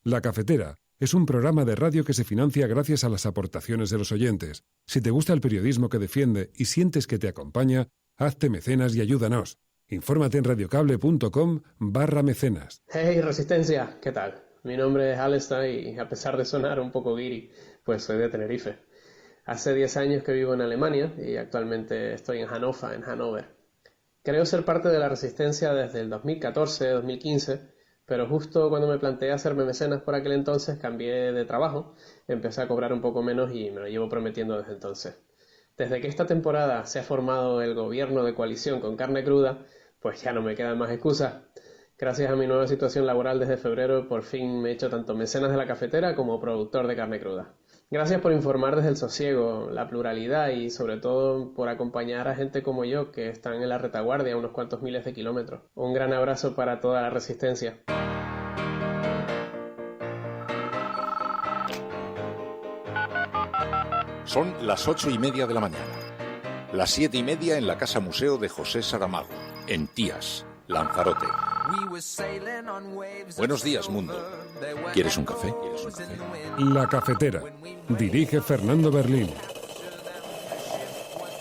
La Cafetera es un programa de radio que se financia gracias a las aportaciones de los oyentes. Si te gusta el periodismo que defiende y sientes que te acompaña, hazte mecenas y ayúdanos. Infórmate en radiocable.com/mecenas. Hey Resistencia, ¿qué tal? Mi nombre es Alistair y a pesar de sonar un poco guiri, pues soy de Tenerife. Hace 10 años que vivo en Alemania y actualmente estoy en Hannover. Creo ser parte de la Resistencia desde el 2014-2015, pero justo cuando me planteé hacerme mecenas por aquel entonces cambié de trabajo, empecé a cobrar un poco menos y me lo llevo prometiendo desde entonces. Desde que esta temporada se ha formado el gobierno de coalición con carne cruda, pues ya no me quedan más excusas. Gracias a mi nueva situación laboral desde febrero, por fin me he hecho tanto mecenas de la cafetera como productor de carne cruda. Gracias por informar desde el sosiego, la pluralidad y sobre todo por acompañar a gente como yo que están en la retaguardia a unos cuantos miles de kilómetros. Un gran abrazo para toda la Resistencia. Son las 8:30 de la mañana. Las 7:30 en la Casa Museo de José Saramago, en Tías, Lanzarote. Buenos días, mundo. ¿Quieres un café? La Cafetera. Dirige Fernando Berlín.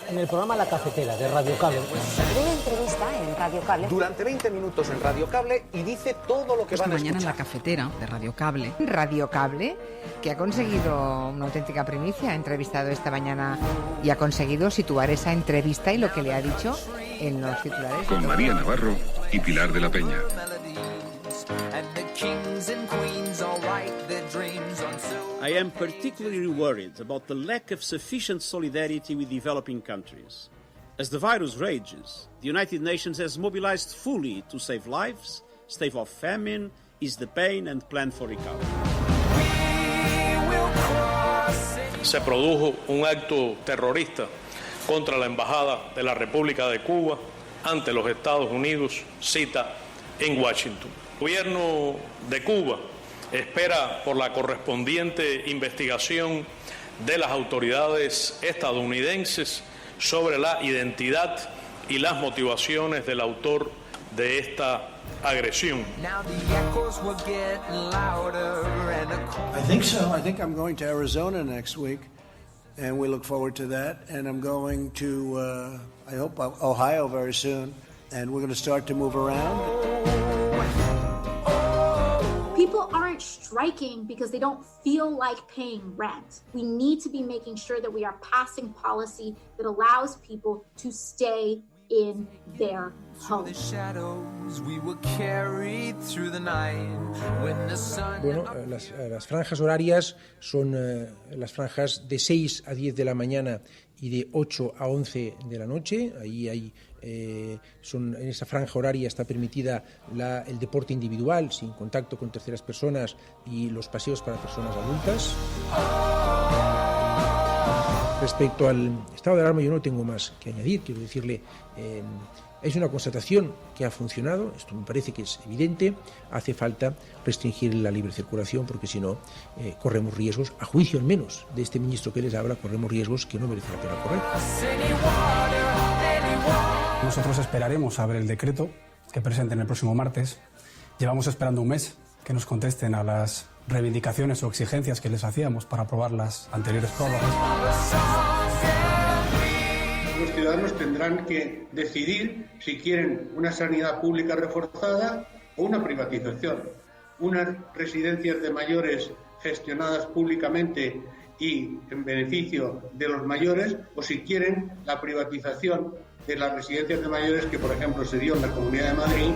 En el programa La Cafetera de Radio Cable. Una entrevista en Radio Cable. Durante 20 minutos en Radio Cable y dice todo lo que van a escuchar. Mañana en La Cafetera de Radio Cable. Radio Cable, que ha conseguido una auténtica primicia, ha entrevistado esta mañana y ha conseguido situar esa entrevista y lo que le ha dicho en los titulares. Con María Navarro y Pilar de la Peña. I am particularly worried about the lack of sufficient solidarity with developing countries. As the virus rages, the United Nations has mobilized fully to save lives, stave off famine, ease the pain and plan for recovery. Se produjo un acto terrorista contra la Embajada de la República de Cuba ante los Estados Unidos, cita en Washington. El gobierno de Cuba espera por la correspondiente investigación de las autoridades estadounidenses sobre la identidad y las motivaciones del autor de esta agresión. I think so. I think I'm going to Arizona next week, and we look forward to that. And I'm going to, I hope, Ohio very soon, and we're going to start to move around. People aren't striking because they don't feel like paying rent. We need to be making sure that we are passing policy that allows people to stay in their homes. Bueno, las franjas horarias son las franjas de 6 a 10 de la mañana y de 8 a 11 de la noche. Ahí hay en esa franja horaria está permitida el deporte individual sin contacto con terceras personas y los paseos para personas adultas. Respecto al estado de alarma yo no tengo más que añadir, quiero decirle, es una constatación que ha funcionado, esto me parece que es evidente, hace falta restringir la libre circulación porque si no corremos riesgos, a juicio al menos de este ministro que les habla, corremos riesgos que no merece la pena correr. Nosotros esperaremos a ver el decreto que presenten el próximo martes. Llevamos esperando un mes que nos contesten a las reivindicaciones o exigencias que les hacíamos para aprobar las anteriores prórrogas. Los ciudadanos tendrán que decidir si quieren una sanidad pública reforzada o una privatización. Unas residencias de mayores gestionadas públicamente y en beneficio de los mayores, o si quieren la privatización de las residencias de mayores que, por ejemplo, se dio en la Comunidad de Madrid.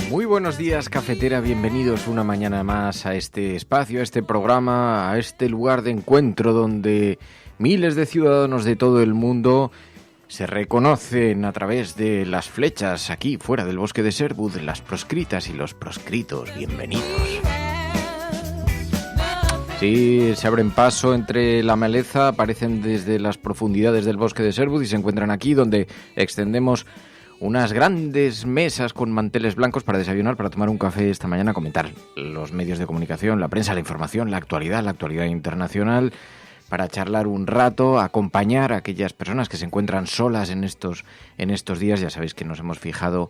Muy buenos días, cafetera, bienvenidos una mañana más a este espacio, a este programa, a este lugar de encuentro donde miles de ciudadanos de todo el mundo se reconocen a través de las flechas aquí fuera del bosque de Sherwood, las proscritas y los proscritos. Bienvenidos. Sí, se abren paso entre la maleza, aparecen desde las profundidades del bosque de Sherwood y se encuentran aquí, donde extendemos unas grandes mesas con manteles blancos para desayunar, para tomar un café esta mañana, comentar los medios de comunicación, la prensa, la información, la actualidad internacional, para charlar un rato, acompañar a aquellas personas que se encuentran solas en estos días. Ya sabéis que nos hemos fijado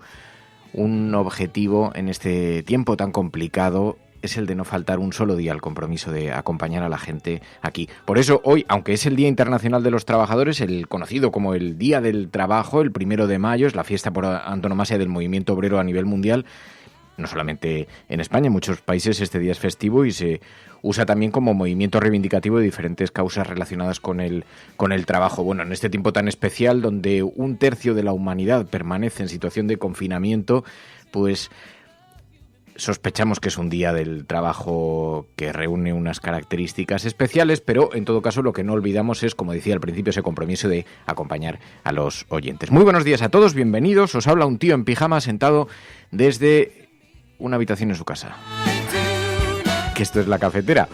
un objetivo en este tiempo tan complicado, es el de no faltar un solo día al compromiso de acompañar a la gente aquí. Por eso hoy, aunque es el Día Internacional de los Trabajadores, el conocido como el Día del Trabajo, el 1 de mayo, es la fiesta por antonomasia del movimiento obrero a nivel mundial, no solamente en España, en muchos países este día es festivo y se usa también como movimiento reivindicativo de diferentes causas relacionadas con el trabajo. Bueno, en este tiempo tan especial, donde 1/3 de la humanidad permanece en situación de confinamiento, pues sospechamos que es un día del trabajo que reúne unas características especiales, pero en todo caso lo que no olvidamos es, como decía al principio, ese compromiso de acompañar a los oyentes. Muy buenos días a todos, bienvenidos. Os habla un tío en pijama sentado desde una habitación en su casa. Que esto es la cafetera.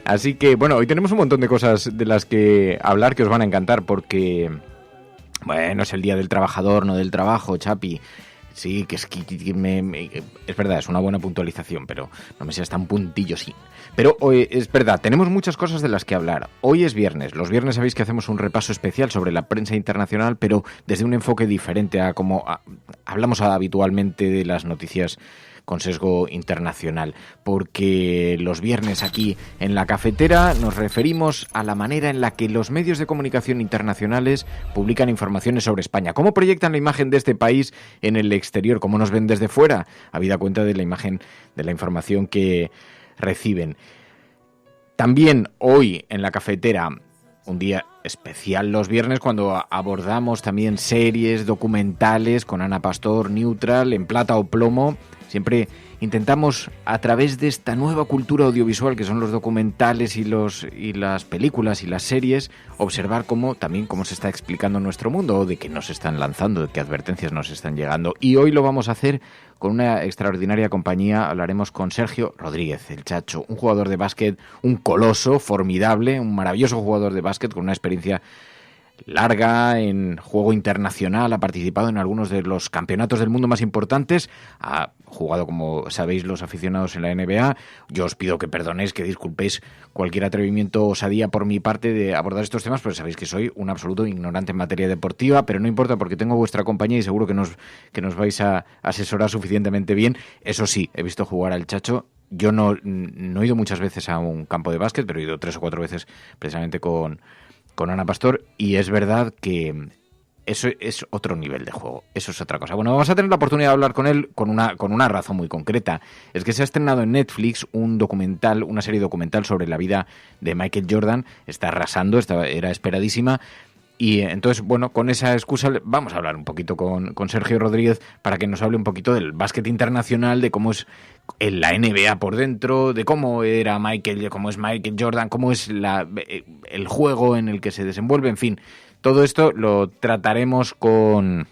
Así que, bueno, hoy tenemos un montón de cosas de las que hablar que os van a encantar porque, bueno, es el Día del Trabajador, no del trabajo, Chapi. Sí, que es verdad, es una buena puntualización, pero no me seas tan puntillo, sí. Pero hoy es verdad, tenemos muchas cosas de las que hablar. Hoy es viernes. Los viernes sabéis que hacemos un repaso especial sobre la prensa internacional, pero desde un enfoque diferente a como hablamos habitualmente de las noticias con sesgo internacional, porque los viernes aquí en la cafetera nos referimos a la manera en la que los medios de comunicación internacionales publican informaciones sobre España, cómo proyectan la imagen de este país en el exterior, cómo nos ven desde fuera, habida cuenta de la imagen, de la información que reciben. También hoy en la cafetera, un día especial los viernes, cuando abordamos también series, documentales con Ana Pastor, Neutral, En Plata o Plomo. Siempre intentamos, a través de esta nueva cultura audiovisual que son los documentales y las películas y las series, observar cómo se está explicando nuestro mundo, o de qué nos están lanzando, de qué advertencias nos están llegando. Y hoy lo vamos a hacer con una extraordinaria compañía. Hablaremos con Sergio Rodríguez, el Chacho, un jugador de básquet, un coloso formidable, un maravilloso jugador de básquet con una experiencia larga en juego internacional, ha participado en algunos de los campeonatos del mundo más importantes, ha jugado, como sabéis los aficionados, en la NBA. Yo os pido que perdonéis, que disculpéis cualquier atrevimiento o osadía por mi parte de abordar estos temas, porque sabéis que soy un absoluto ignorante en materia deportiva, pero no importa porque tengo vuestra compañía y seguro que nos vais a asesorar suficientemente bien. Eso sí, he visto jugar al Chacho. Yo no he ido muchas veces a un campo de básquet, pero he ido 3 o 4 veces precisamente con Ana Pastor, y es verdad que eso es otro nivel de juego, eso es otra cosa. Bueno, vamos a tener la oportunidad de hablar con él con una razón muy concreta. Es que se ha estrenado en Netflix una serie documental sobre la vida de Michael Jordan. Está arrasando, era esperadísima. Y entonces, bueno, con esa excusa vamos a hablar un poquito con Sergio Rodríguez para que nos hable un poquito del básquet internacional, de cómo es en la NBA por dentro, de cómo era cómo es Michael Jordan, cómo es el juego en el que se desenvuelve, en fin. Todo esto lo trataremos con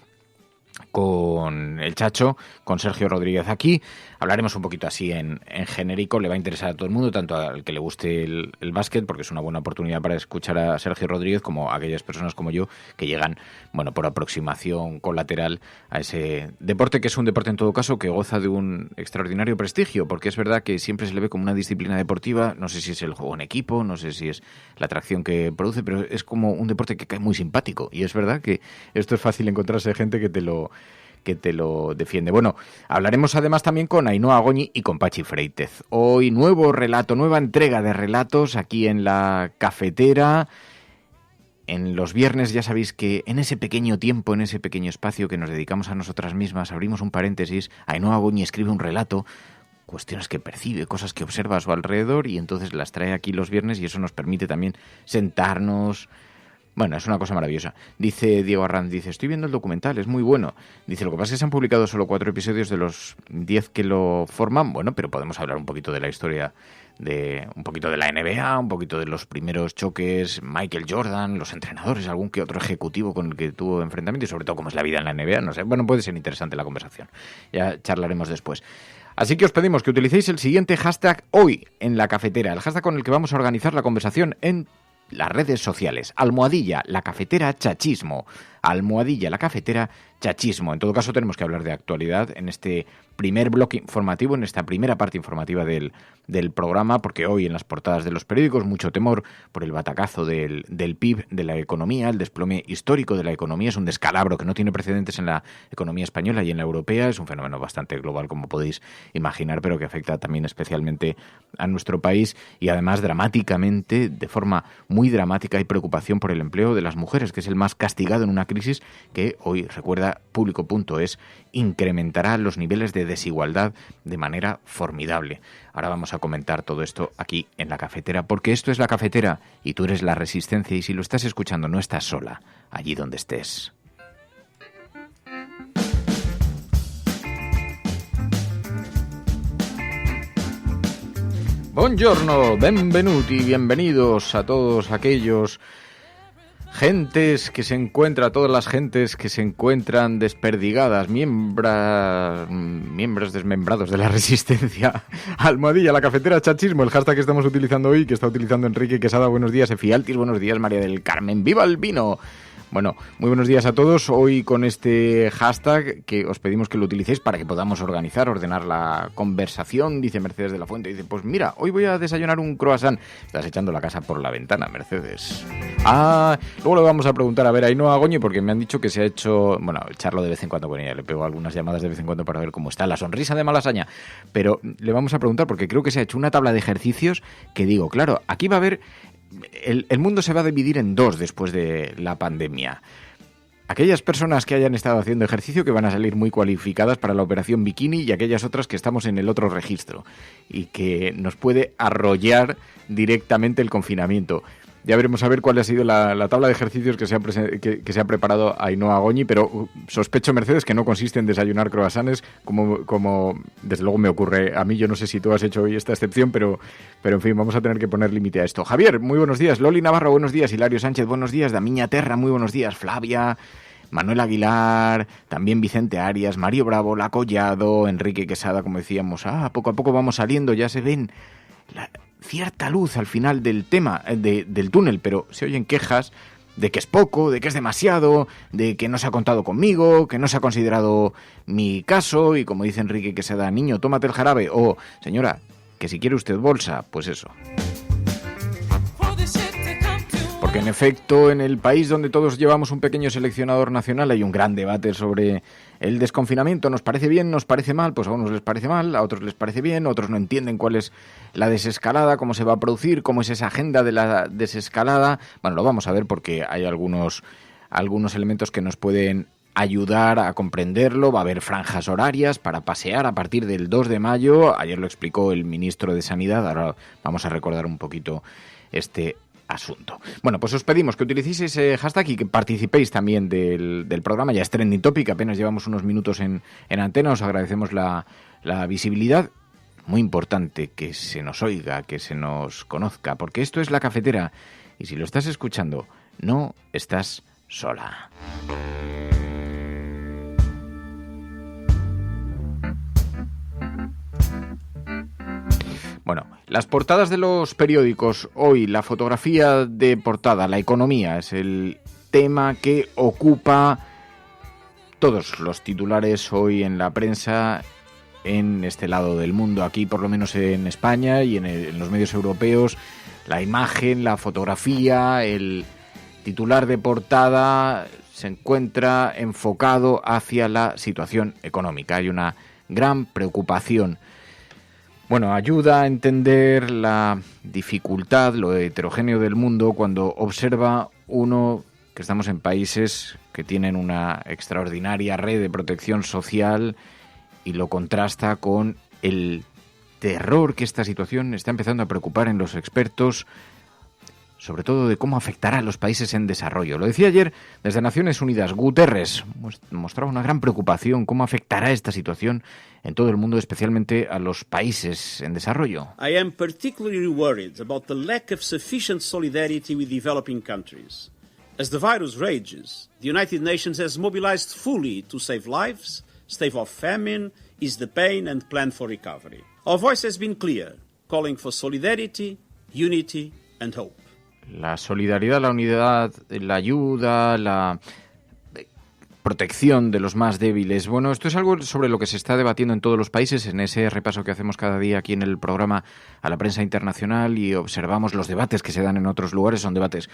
el Chacho, con Sergio Rodríguez aquí. Hablaremos un poquito así en genérico, le va a interesar a todo el mundo, tanto al que le guste el básquet, porque es una buena oportunidad para escuchar a Sergio Rodríguez, como a aquellas personas como yo que llegan, bueno, por aproximación colateral a ese deporte, que es un deporte en todo caso que goza de un extraordinario prestigio, porque es verdad que siempre se le ve como una disciplina deportiva. No sé si es el juego en equipo, no sé si es la atracción que produce, pero es como un deporte que cae muy simpático, y es verdad que esto es fácil encontrarse gente que te lo defiende. Bueno, hablaremos además también con Ainhoa Goñi y con Pachi Freitez. Hoy nueva entrega de relatos aquí en la cafetera. En los viernes ya sabéis que en ese pequeño tiempo, en ese pequeño espacio que nos dedicamos a nosotras mismas, abrimos un paréntesis, Ainhoa Goñi escribe un relato, cuestiones que percibe, cosas que observa a su alrededor, y entonces las trae aquí los viernes, y eso nos permite también sentarnos, Bueno, es una cosa maravillosa. Dice Diego Arranz, dice, estoy viendo el documental, es muy bueno. Dice, lo que pasa es que se han publicado solo 4 episodios de los 10 que lo forman. Bueno, pero podemos hablar un poquito de la historia, un poquito de la NBA, un poquito de los primeros choques, Michael Jordan, los entrenadores, algún que otro ejecutivo con el que tuvo enfrentamiento y sobre todo cómo es la vida en la NBA. No sé, bueno, puede ser interesante la conversación. Ya charlaremos después. Así que os pedimos que utilicéis el siguiente hashtag hoy en la cafetera, el hashtag con el que vamos a organizar la conversación en las redes sociales. Almohadilla, la cafetera, chachismo. Almohadilla, la cafetera, chachismo. En todo caso, tenemos que hablar de actualidad en este primer bloque informativo, en esta primera parte informativa del programa, porque hoy en las portadas de los periódicos mucho temor por el batacazo del PIB, de la economía, el desplome histórico de la economía. Es un descalabro que no tiene precedentes en la economía española y en la europea. Es un fenómeno bastante global, como podéis imaginar, pero que afecta también especialmente a nuestro país y además dramáticamente, de forma muy dramática, hay preocupación por el empleo de las mujeres, que es el más castigado en una crisis que hoy, recuerda Público.es, incrementará los niveles de desigualdad de manera formidable. Ahora vamos a comentar todo esto aquí en la cafetera, porque esto es la cafetera y tú eres la resistencia, y si lo estás escuchando no estás sola, allí donde estés. Buongiorno, benvenuti, bienvenidos a todos aquellos gentes que se encuentran, todas las gentes que se encuentran desperdigadas, miembros desmembrados de la resistencia. Almohadilla, la cafetera, chachismo, el hashtag que estamos utilizando hoy, que está utilizando Enrique Quesada. Buenos días, Efialtis, buenos días, María del Carmen, ¡viva el vino! Bueno, muy buenos días a todos. Hoy con este hashtag que os pedimos que lo utilicéis para que podamos ordenar la conversación. Dice Mercedes de la Fuente, dice, pues mira, hoy voy a desayunar un croissant. Estás echando la casa por la ventana, Mercedes. Luego le vamos a preguntar a ver a Ainhoa Goñi, porque me han dicho que se ha hecho, bueno, charlo de vez en cuando con ella, le pego algunas llamadas de vez en cuando para ver cómo está la sonrisa de Malasaña, pero le vamos a preguntar porque creo que se ha hecho una tabla de ejercicios que digo, claro, aquí va a haber... El mundo se va a dividir en dos después de la pandemia. Aquellas personas que hayan estado haciendo ejercicio, que van a salir muy cualificadas para la operación bikini, y aquellas otras que estamos en el otro registro y que nos puede arrollar directamente el confinamiento. Ya veremos a ver cuál ha sido la tabla de ejercicios que se ha preparado Ainhoa Goñi, pero sospecho, Mercedes, que no consiste en desayunar croissants, como desde luego me ocurre a mí. Yo no sé si tú has hecho hoy esta excepción, pero en fin, vamos a tener que poner límite a esto. Javier, muy buenos días. Loli Navarro, buenos días. Hilario Sánchez, buenos días. Damiña Terra, muy buenos días. Flavia, Manuel Aguilar, también Vicente Arias, Mario Bravo, La Collado, Enrique Quesada, como decíamos. Poco a poco vamos saliendo, ya se ven cierta luz al final del del túnel, pero se oyen quejas de que es poco, de que es demasiado, de que no se ha contado conmigo, que no se ha considerado mi caso, y como dice Enrique Quesada, niño, tómate el jarabe, o señora, que si quiere usted bolsa, pues eso. Porque en efecto, en el país donde todos llevamos un pequeño seleccionador nacional hay un gran debate sobre el desconfinamiento. ¿Nos parece bien? ¿Nos parece mal? Pues a unos les parece mal, a otros les parece bien, otros no entienden cuál es la desescalada, cómo se va a producir, cómo es esa agenda de la desescalada. Bueno, lo vamos a ver porque hay algunos elementos que nos pueden ayudar a comprenderlo. Va a haber franjas horarias para pasear a partir del 2 de mayo. Ayer lo explicó el ministro de Sanidad. Ahora vamos a recordar un poquito este asunto. Bueno, pues os pedimos que utilicéis ese hashtag y que participéis también del programa. Ya es Trending Topic, apenas llevamos unos minutos en antena. Os agradecemos la visibilidad. Muy importante que se nos oiga, que se nos conozca, porque esto es La Cafetera y si lo estás escuchando, no estás sola. Bueno, las portadas de los periódicos hoy, la fotografía de portada, la economía, es el tema que ocupa todos los titulares hoy en la prensa en este lado del mundo. Aquí, por lo menos en España y en los medios europeos, la imagen, la fotografía, el titular de portada se encuentra enfocado hacia la situación económica. Hay una gran preocupación. Bueno, ayuda a entender la dificultad, lo heterogéneo del mundo cuando observa uno que estamos en países que tienen una extraordinaria red de protección social y lo contrasta con el terror que esta situación está empezando a preocupar en los expertos sobre todo de cómo afectará a los países en desarrollo. Lo decía ayer desde Naciones Unidas, Guterres mostraba una gran preocupación cómo afectará esta situación en todo el mundo, especialmente a los países en desarrollo. I am particularly worried about the lack of sufficient solidarity with developing countries. As the virus rages, the United Nations has mobilized fully to save lives, stave off famine, ease the pain and plan for recovery. Our voice has been clear, calling for solidarity, unity and hope. La solidaridad, la unidad, la ayuda, la protección de los más débiles. Bueno, esto es algo sobre lo que se está debatiendo en todos los países, en ese repaso que hacemos cada día aquí en el programa a la prensa internacional, y observamos los debates que se dan en otros lugares. Son debates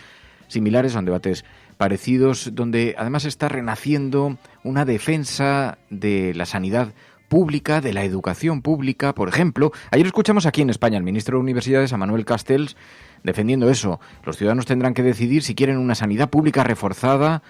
similares, son debates parecidos, donde además está renaciendo una defensa de la sanidad pública, de la educación pública. Por ejemplo, ayer escuchamos aquí en España al ministro de Universidades, a Manuel Castells, defendiendo eso. Los ciudadanos tendrán que decidir si quieren una sanidad pública reforzada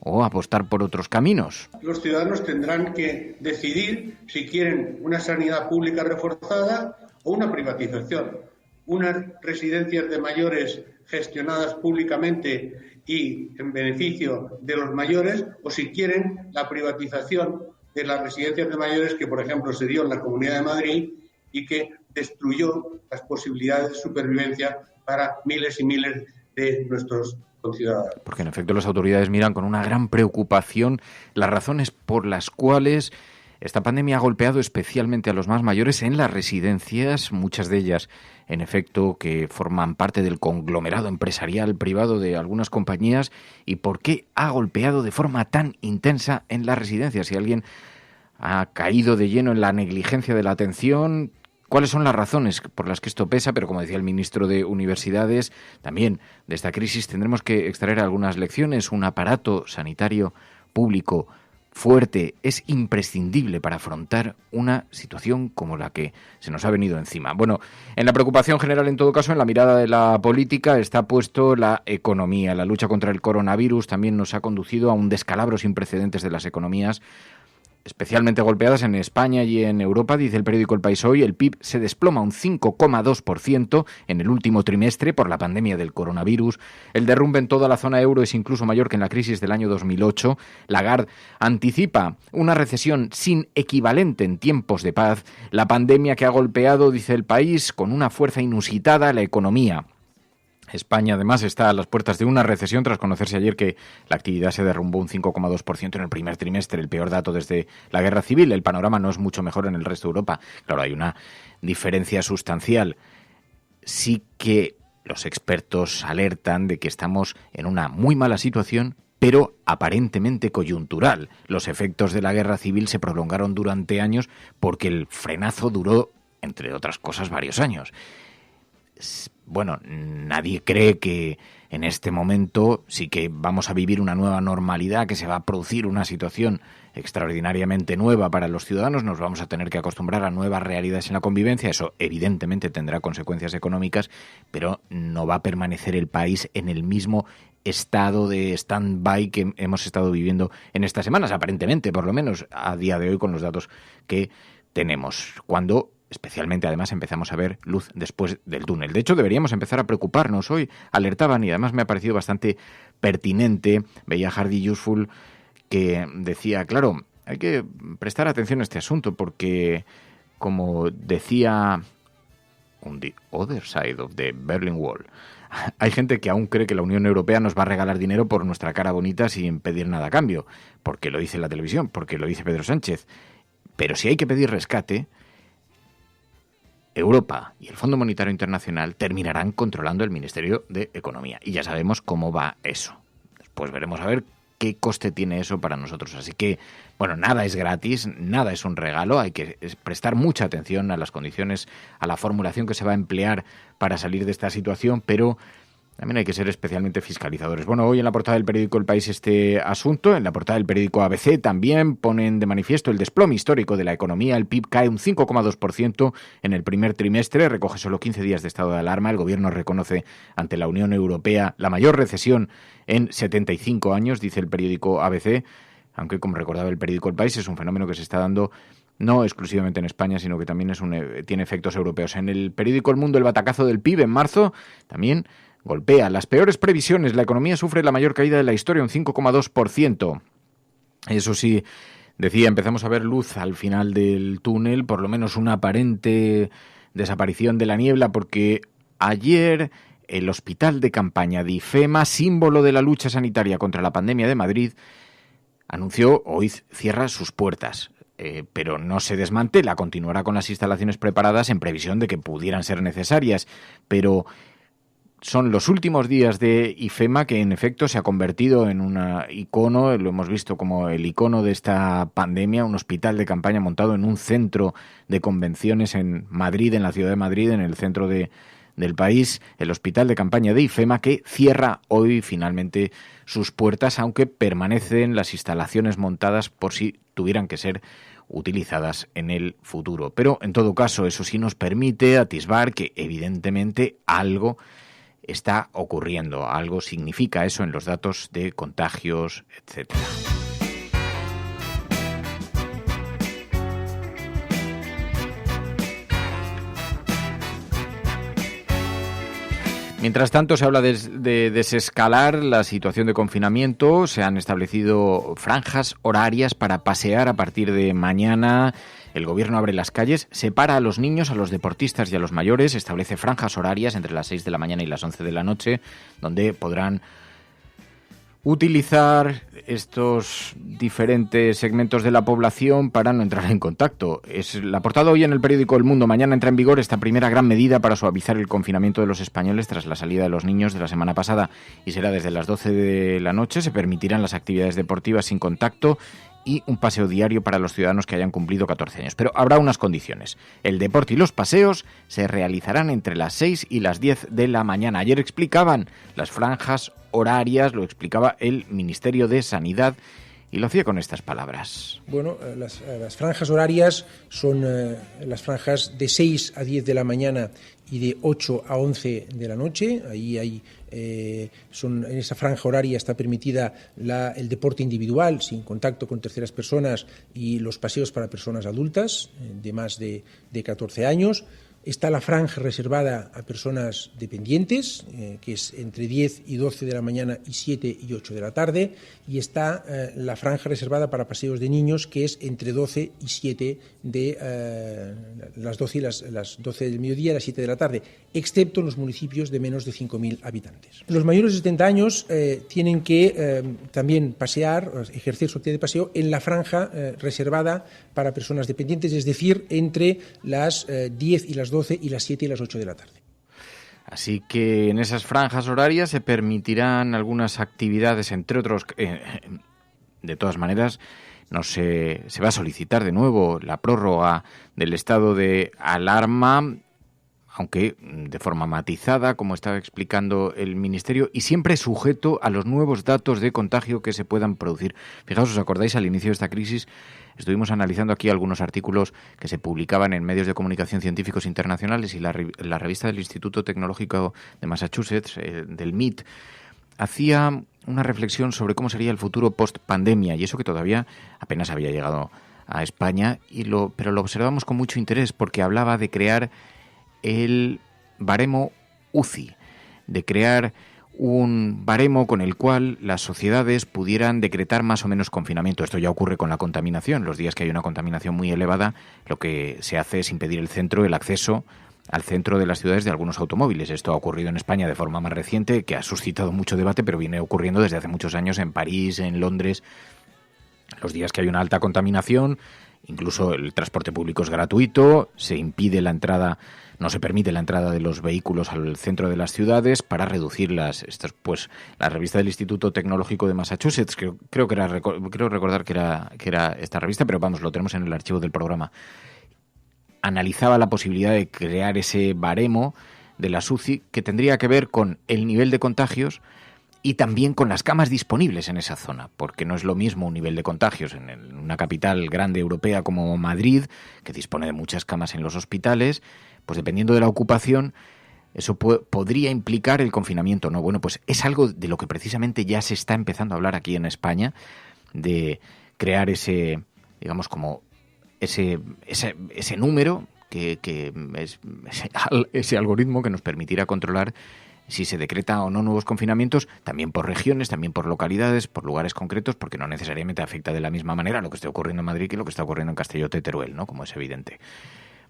o apostar por otros caminos. Los ciudadanos tendrán que decidir si quieren una sanidad pública reforzada o una privatización. Unas residencias de mayores gestionadas públicamente y en beneficio de los mayores, o si quieren la privatización de las residencias de mayores que, por ejemplo, se dio en la Comunidad de Madrid y que destruyó las posibilidades de supervivencia para miles y miles de nuestros conciudadanos. Porque en efecto las autoridades miran con una gran preocupación las razones por las cuales esta pandemia ha golpeado especialmente a los más mayores en las residencias, muchas de ellas, en efecto, que forman parte del conglomerado empresarial privado de algunas compañías. ¿Y por qué ha golpeado de forma tan intensa en las residencias? Si alguien ha caído de lleno en la negligencia de la atención, ¿cuáles son las razones por las que esto pesa? Pero como decía el ministro de Universidades, también de esta crisis tendremos que extraer algunas lecciones. Un aparato sanitario público fuerte es imprescindible para afrontar una situación como la que se nos ha venido encima. Bueno, en la preocupación general, en todo caso, en la mirada de la política está puesto la economía. La lucha contra el coronavirus también nos ha conducido a un descalabro sin precedentes de las economías, especialmente golpeadas en España y en Europa. Dice el periódico El País hoy, el PIB se desploma un 5,2% en el último trimestre por la pandemia del coronavirus. El derrumbe en toda la zona euro es incluso mayor que en la crisis del año 2008. Lagarde anticipa una recesión sin equivalente en tiempos de paz. La pandemia que ha golpeado, dice El País, con una fuerza inusitada a la economía. España, además, está a las puertas de una recesión tras conocerse ayer que la actividad se derrumbó un 5,2% en el primer trimestre, el peor dato desde la guerra civil. El panorama no es mucho mejor en el resto de Europa. Claro, hay una diferencia sustancial. Sí que los expertos alertan de que estamos en una muy mala situación, pero aparentemente coyuntural. Los efectos de la guerra civil se prolongaron durante años porque el frenazo duró, entre otras cosas, varios años. Bueno, nadie cree que en este momento sí que vamos a vivir una nueva normalidad, que se va a producir una situación extraordinariamente nueva para los ciudadanos. Nos vamos a tener que acostumbrar a nuevas realidades en la convivencia. Eso evidentemente tendrá consecuencias económicas, pero no va a permanecer el país en el mismo estado de stand-by que hemos estado viviendo en estas semanas, aparentemente, por lo menos a día de hoy, con los datos que tenemos. Cuando especialmente, además, empezamos a ver luz después del túnel. De hecho, deberíamos empezar a preocuparnos. Hoy alertaban, y además me ha parecido bastante pertinente, veía Hardy Useful, que decía, claro, hay que prestar atención a este asunto, porque, como decía on the other side of the Berlin Wall, hay gente que aún cree que la Unión Europea nos va a regalar dinero por nuestra cara bonita sin pedir nada a cambio, porque lo dice la televisión, porque lo dice Pedro Sánchez. Pero si hay que pedir rescate, Europa y el Fondo Monetario Internacional terminarán controlando el Ministerio de Economía. Y ya sabemos cómo va eso. Después veremos a ver qué coste tiene eso para nosotros. Así que, bueno, nada es gratis, nada es un regalo. Hay que prestar mucha atención a las condiciones, a la formulación que se va a emplear para salir de esta situación, pero también hay que ser especialmente fiscalizadores. Bueno, hoy en la portada del periódico El País este asunto, en la portada del periódico ABC también ponen de manifiesto el desplome histórico de la economía. El PIB cae un 5,2% en el primer trimestre, recoge solo 15 días de estado de alarma. El gobierno reconoce ante la Unión Europea la mayor recesión en 75 años, dice el periódico ABC, aunque, como recordaba el periódico El País, es un fenómeno que se está dando no exclusivamente en España, sino que también tiene efectos europeos. En el periódico El Mundo, el batacazo del PIB en marzo, también golpea. Las peores previsiones, la economía sufre la mayor caída de la historia, un 5,2%. Eso sí, decía, empezamos a ver luz al final del túnel, por lo menos una aparente desaparición de la niebla, porque ayer el Hospital de Campaña de IFEMA, símbolo de la lucha sanitaria contra la pandemia de Madrid, anunció hoy cierra sus puertas. Pero no se desmantela, continuará con las instalaciones preparadas en previsión de que pudieran ser necesarias, pero son los últimos días de IFEMA, que en efecto se ha convertido en un icono, lo hemos visto como el icono de esta pandemia, un hospital de campaña montado en un centro de convenciones en Madrid, en la ciudad de Madrid, en el centro del país, el hospital de campaña de IFEMA, que cierra hoy finalmente sus puertas, aunque permanecen las instalaciones montadas por si tuvieran que ser utilizadas en el futuro. Pero en todo caso, eso sí nos permite atisbar que evidentemente algo está ocurriendo, algo significa eso en los datos de contagios, etcétera. Mientras tanto, se habla de desescalar la situación de confinamiento. Se han establecido franjas horarias para pasear a partir de mañana. El gobierno abre las calles, separa a los niños, a los deportistas y a los mayores, establece franjas horarias entre las 6 de la mañana y las 11 de la noche, donde podrán utilizar estos diferentes segmentos de la población para no entrar en contacto. Es la portada hoy en el periódico El Mundo. Mañana entra en vigor esta primera gran medida para suavizar el confinamiento de los españoles tras la salida de los niños de la semana pasada, y será desde las 12 de la noche. Se permitirán las actividades deportivas sin contacto y un paseo diario para los ciudadanos que hayan cumplido 14 años. Pero habrá unas condiciones. El deporte y los paseos se realizarán entre las 6 y las 10 de la mañana. Ayer explicaban las franjas horarias, lo explicaba el Ministerio de Sanidad, y lo hacía con estas palabras. Bueno, las franjas horarias son las franjas de 6 a 10 de la mañana y de 8 a 11 de la noche. Ahí hay en esa franja horaria está permitida el deporte individual sin contacto con terceras personas y los paseos para personas adultas de más de 14 años. Está la franja reservada a personas dependientes, que es entre 10 y 12 de la mañana y 7 y 8 de la tarde. Y está la franja reservada para paseos de niños, que es entre 12 y 7 de las 12 y las 12 del mediodía y las 7 de la tarde, excepto en los municipios de menos de 5.000 habitantes. Los mayores de 70 años tienen que también pasear, ejercer su actividad de paseo en la franja reservada para personas dependientes, es decir, entre las 10 y las 12 y las 7 y las 8 de la tarde. Así que en esas franjas horarias se permitirán algunas actividades, entre otros. De todas maneras, no se va a solicitar de nuevo la prórroga del estado de alarma, aunque de forma matizada, como estaba explicando el Ministerio, y siempre sujeto a los nuevos datos de contagio que se puedan producir. Fijaos, ¿os acordáis? Al inicio de esta crisis estuvimos analizando aquí algunos artículos que se publicaban en medios de comunicación científicos internacionales, y la revista del Instituto Tecnológico de Massachusetts, del MIT, hacía una reflexión sobre cómo sería el futuro post-pandemia, y eso que todavía apenas había llegado a España, pero lo observamos con mucho interés, porque hablaba de crear el baremo UCI, de crear un baremo con el cual las sociedades pudieran decretar más o menos confinamiento. Esto ya ocurre con la contaminación. Los días que hay una contaminación muy elevada, lo que se hace es impedir el acceso al centro de las ciudades de algunos automóviles. Esto ha ocurrido en España de forma más reciente, que ha suscitado mucho debate, pero viene ocurriendo desde hace muchos años en París, en Londres. Los días que hay una alta contaminación, incluso el transporte público es gratuito, se impide la entrada, no se permite la entrada de los vehículos al centro de las ciudades para reducirlas. Esto es, pues, la revista del Instituto Tecnológico de Massachusetts, creo recordar que era esta revista, pero vamos, lo tenemos en el archivo del programa. Analizaba la posibilidad de crear ese baremo de la UCI que tendría que ver con el nivel de contagios y también con las camas disponibles en esa zona, porque no es lo mismo un nivel de contagios en una capital grande europea como Madrid, que dispone de muchas camas en los hospitales. Pues dependiendo de la ocupación, eso podría implicar el confinamiento, ¿no? Bueno, pues es algo de lo que precisamente ya se está empezando a hablar aquí en España, de crear ese, digamos, como ese número, que es ese algoritmo que nos permitirá controlar si se decreta o no nuevos confinamientos, también por regiones, también por localidades, por lugares concretos, porque no necesariamente afecta de la misma manera lo que esté ocurriendo en Madrid que lo que está ocurriendo en Castelló de Teruel, ¿no? Como es evidente.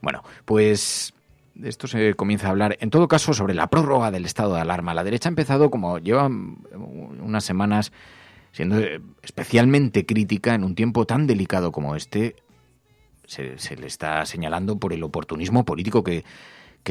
Bueno, pues de esto se comienza a hablar, en todo caso, sobre la prórroga del estado de alarma. La derecha ha empezado, como lleva unas semanas, siendo especialmente crítica en un tiempo tan delicado como este. Se le está señalando por el oportunismo político que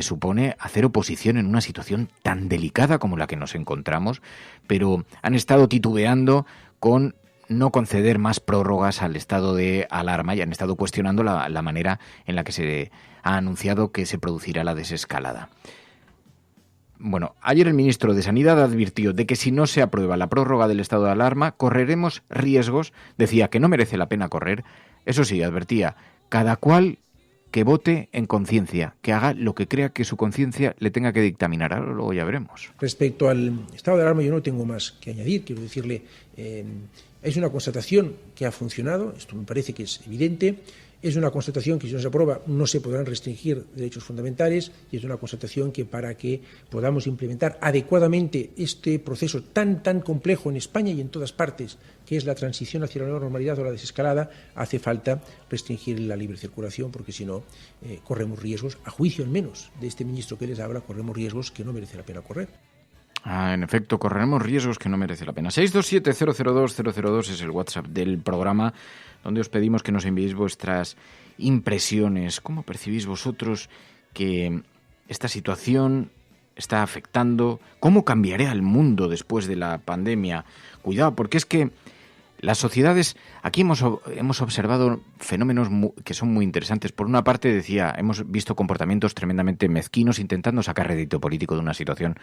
supone hacer oposición en una situación tan delicada como la que nos encontramos, pero han estado titubeando con no conceder más prórrogas al estado de alarma y han estado cuestionando la manera en la que se ha anunciado que se producirá la desescalada. Bueno, ayer el ministro de Sanidad advirtió de que si no se aprueba la prórroga del estado de alarma, correremos riesgos, decía que no merece la pena correr, eso sí, advertía, cada cual que vote en conciencia, que haga lo que crea que su conciencia le tenga que dictaminar. Ahora luego ya veremos. Respecto al estado de alarma yo no tengo más que añadir. Quiero decirle, es una constatación que ha funcionado, esto me parece que es evidente. Es una constatación que si no se aprueba no se podrán restringir derechos fundamentales y es una constatación que para que podamos implementar adecuadamente este proceso tan complejo en España y en todas partes, que es la transición hacia la nueva normalidad o la desescalada, hace falta restringir la libre circulación porque si no corremos riesgos, a juicio al menos de este ministro que les habla, corremos riesgos que no merece la pena correr. En efecto, correremos riesgos que no merece la pena. 627-002-002 es el WhatsApp del programa, donde os pedimos que nos enviéis vuestras impresiones. ¿Cómo percibís vosotros que esta situación está afectando? ¿Cómo cambiará el mundo después de la pandemia? Cuidado, porque es que las sociedades, aquí hemos observado fenómenos que son muy interesantes. Por una parte, decía, hemos visto comportamientos tremendamente mezquinos intentando sacar rédito político de una situación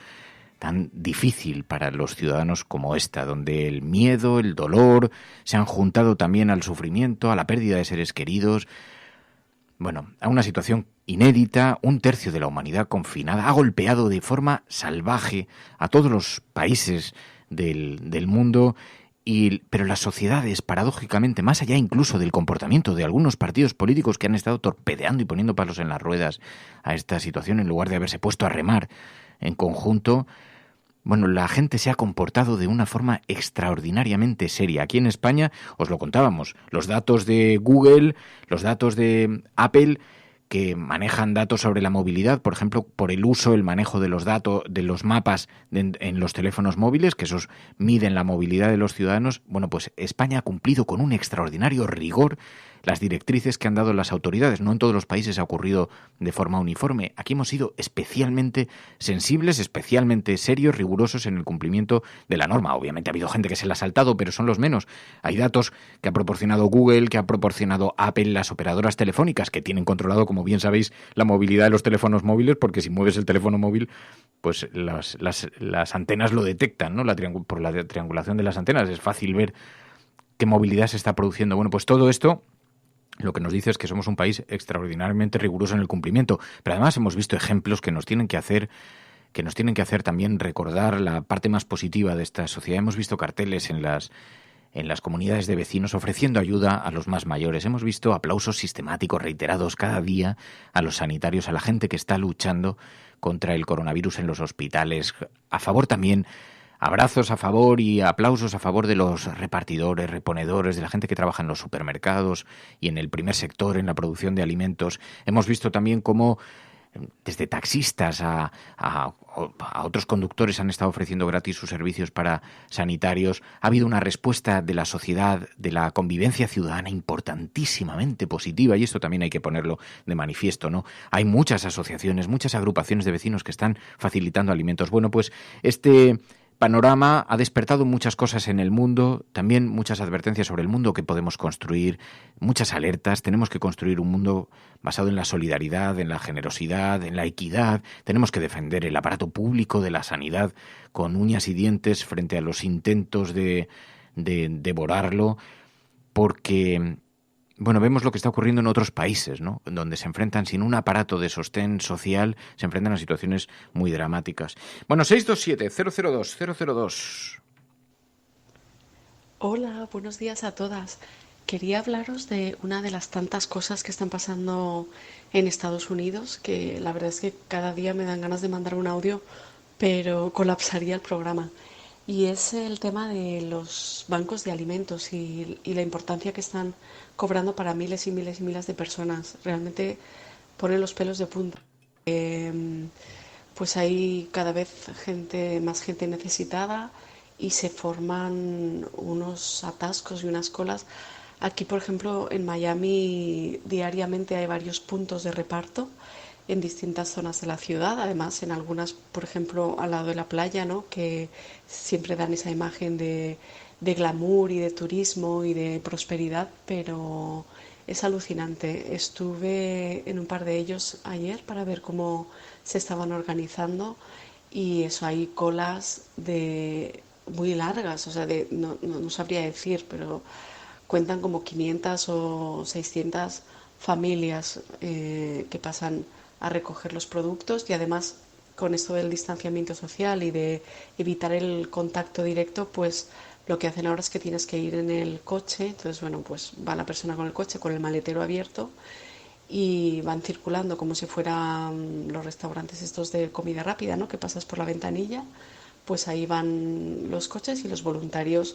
tan difícil para los ciudadanos como esta, donde el miedo, el dolor se han juntado también al sufrimiento, a la pérdida de seres queridos, bueno, a una situación inédita. Un tercio de la humanidad confinada ha golpeado de forma salvaje a todos los países del mundo, pero las sociedades, paradójicamente, más allá incluso del comportamiento de algunos partidos políticos que han estado torpedeando y poniendo palos en las ruedas a esta situación en lugar de haberse puesto a remar en conjunto, bueno, la gente se ha comportado de una forma extraordinariamente seria. Aquí en España, os lo contábamos, los datos de Google, los datos de Apple, que manejan datos sobre la movilidad, por ejemplo, por el uso, el manejo de los datos, de los mapas en los teléfonos móviles, que esos miden la movilidad de los ciudadanos. Bueno, pues España ha cumplido con un extraordinario rigor las directrices que han dado las autoridades. No en todos los países ha ocurrido de forma uniforme. Aquí hemos sido especialmente sensibles, especialmente serios, rigurosos en el cumplimiento de la norma. Obviamente ha habido gente que se la ha saltado, pero son los menos. Hay datos que ha proporcionado Google, que ha proporcionado Apple, las operadoras telefónicas, que tienen controlado, como bien sabéis, la movilidad de los teléfonos móviles, porque si mueves el teléfono móvil, pues las antenas lo detectan, ¿no? Por la triangulación de las antenas es fácil ver qué movilidad se está produciendo. Bueno, pues todo esto lo que nos dice es que somos un país extraordinariamente riguroso en el cumplimiento, pero además hemos visto ejemplos que nos tienen que hacer también recordar la parte más positiva de esta sociedad. Hemos visto carteles en las comunidades de vecinos ofreciendo ayuda a los más mayores. Hemos visto aplausos sistemáticos reiterados cada día a los sanitarios, a la gente que está luchando contra el coronavirus en los hospitales. A favor también, abrazos a favor y aplausos a favor de los repartidores, reponedores, de la gente que trabaja en los supermercados y en el primer sector, en la producción de alimentos. Hemos visto también cómo desde taxistas a otros conductores han estado ofreciendo gratis sus servicios para sanitarios. Ha habido una respuesta de la sociedad, de la convivencia ciudadana importantísimamente positiva, y esto también hay que ponerlo de manifiesto, ¿no? Hay muchas asociaciones, muchas agrupaciones de vecinos que están facilitando alimentos. Bueno, pues este panorama ha despertado muchas cosas en el mundo, también muchas advertencias sobre el mundo que podemos construir, muchas alertas. Tenemos que construir un mundo basado en la solidaridad, en la generosidad, en la equidad. Tenemos que defender el aparato público de la sanidad con uñas y dientes frente a los intentos de devorarlo, porque bueno, vemos lo que está ocurriendo en otros países, ¿no? Donde se enfrentan sin un aparato de sostén social, se enfrentan a situaciones muy dramáticas. Bueno, 627-002-002. Hola, buenos días a todas. Quería hablaros de una de las tantas cosas que están pasando en Estados Unidos, que la verdad es que cada día me dan ganas de mandar un audio pero colapsaría el programa. Y es el tema de los bancos de alimentos y la importancia que están cobrando para miles y miles y miles de personas. Realmente pone los pelos de punta. Pues hay cada vez más gente necesitada y se forman unos atascos y unas colas. Aquí, por ejemplo, en Miami diariamente hay varios puntos de reparto en distintas zonas de la ciudad, además en algunas, por ejemplo, al lado de la playa, ¿no?, que siempre dan esa imagen de glamour y de turismo y de prosperidad, pero es alucinante. Estuve en un par de ellos ayer para ver cómo se estaban organizando y eso, hay colas muy largas, o sea, no sabría decir, pero cuentan como 500 o 600 familias que pasan a recoger los productos, y además con esto del distanciamiento social y de evitar el contacto directo, pues lo que hacen ahora es que tienes que ir en el coche. Entonces, bueno, pues va la persona con el coche, con el maletero abierto, y van circulando como si fueran los restaurantes estos de comida rápida, ¿no?, que pasas por la ventanilla. Pues ahí van los coches y los voluntarios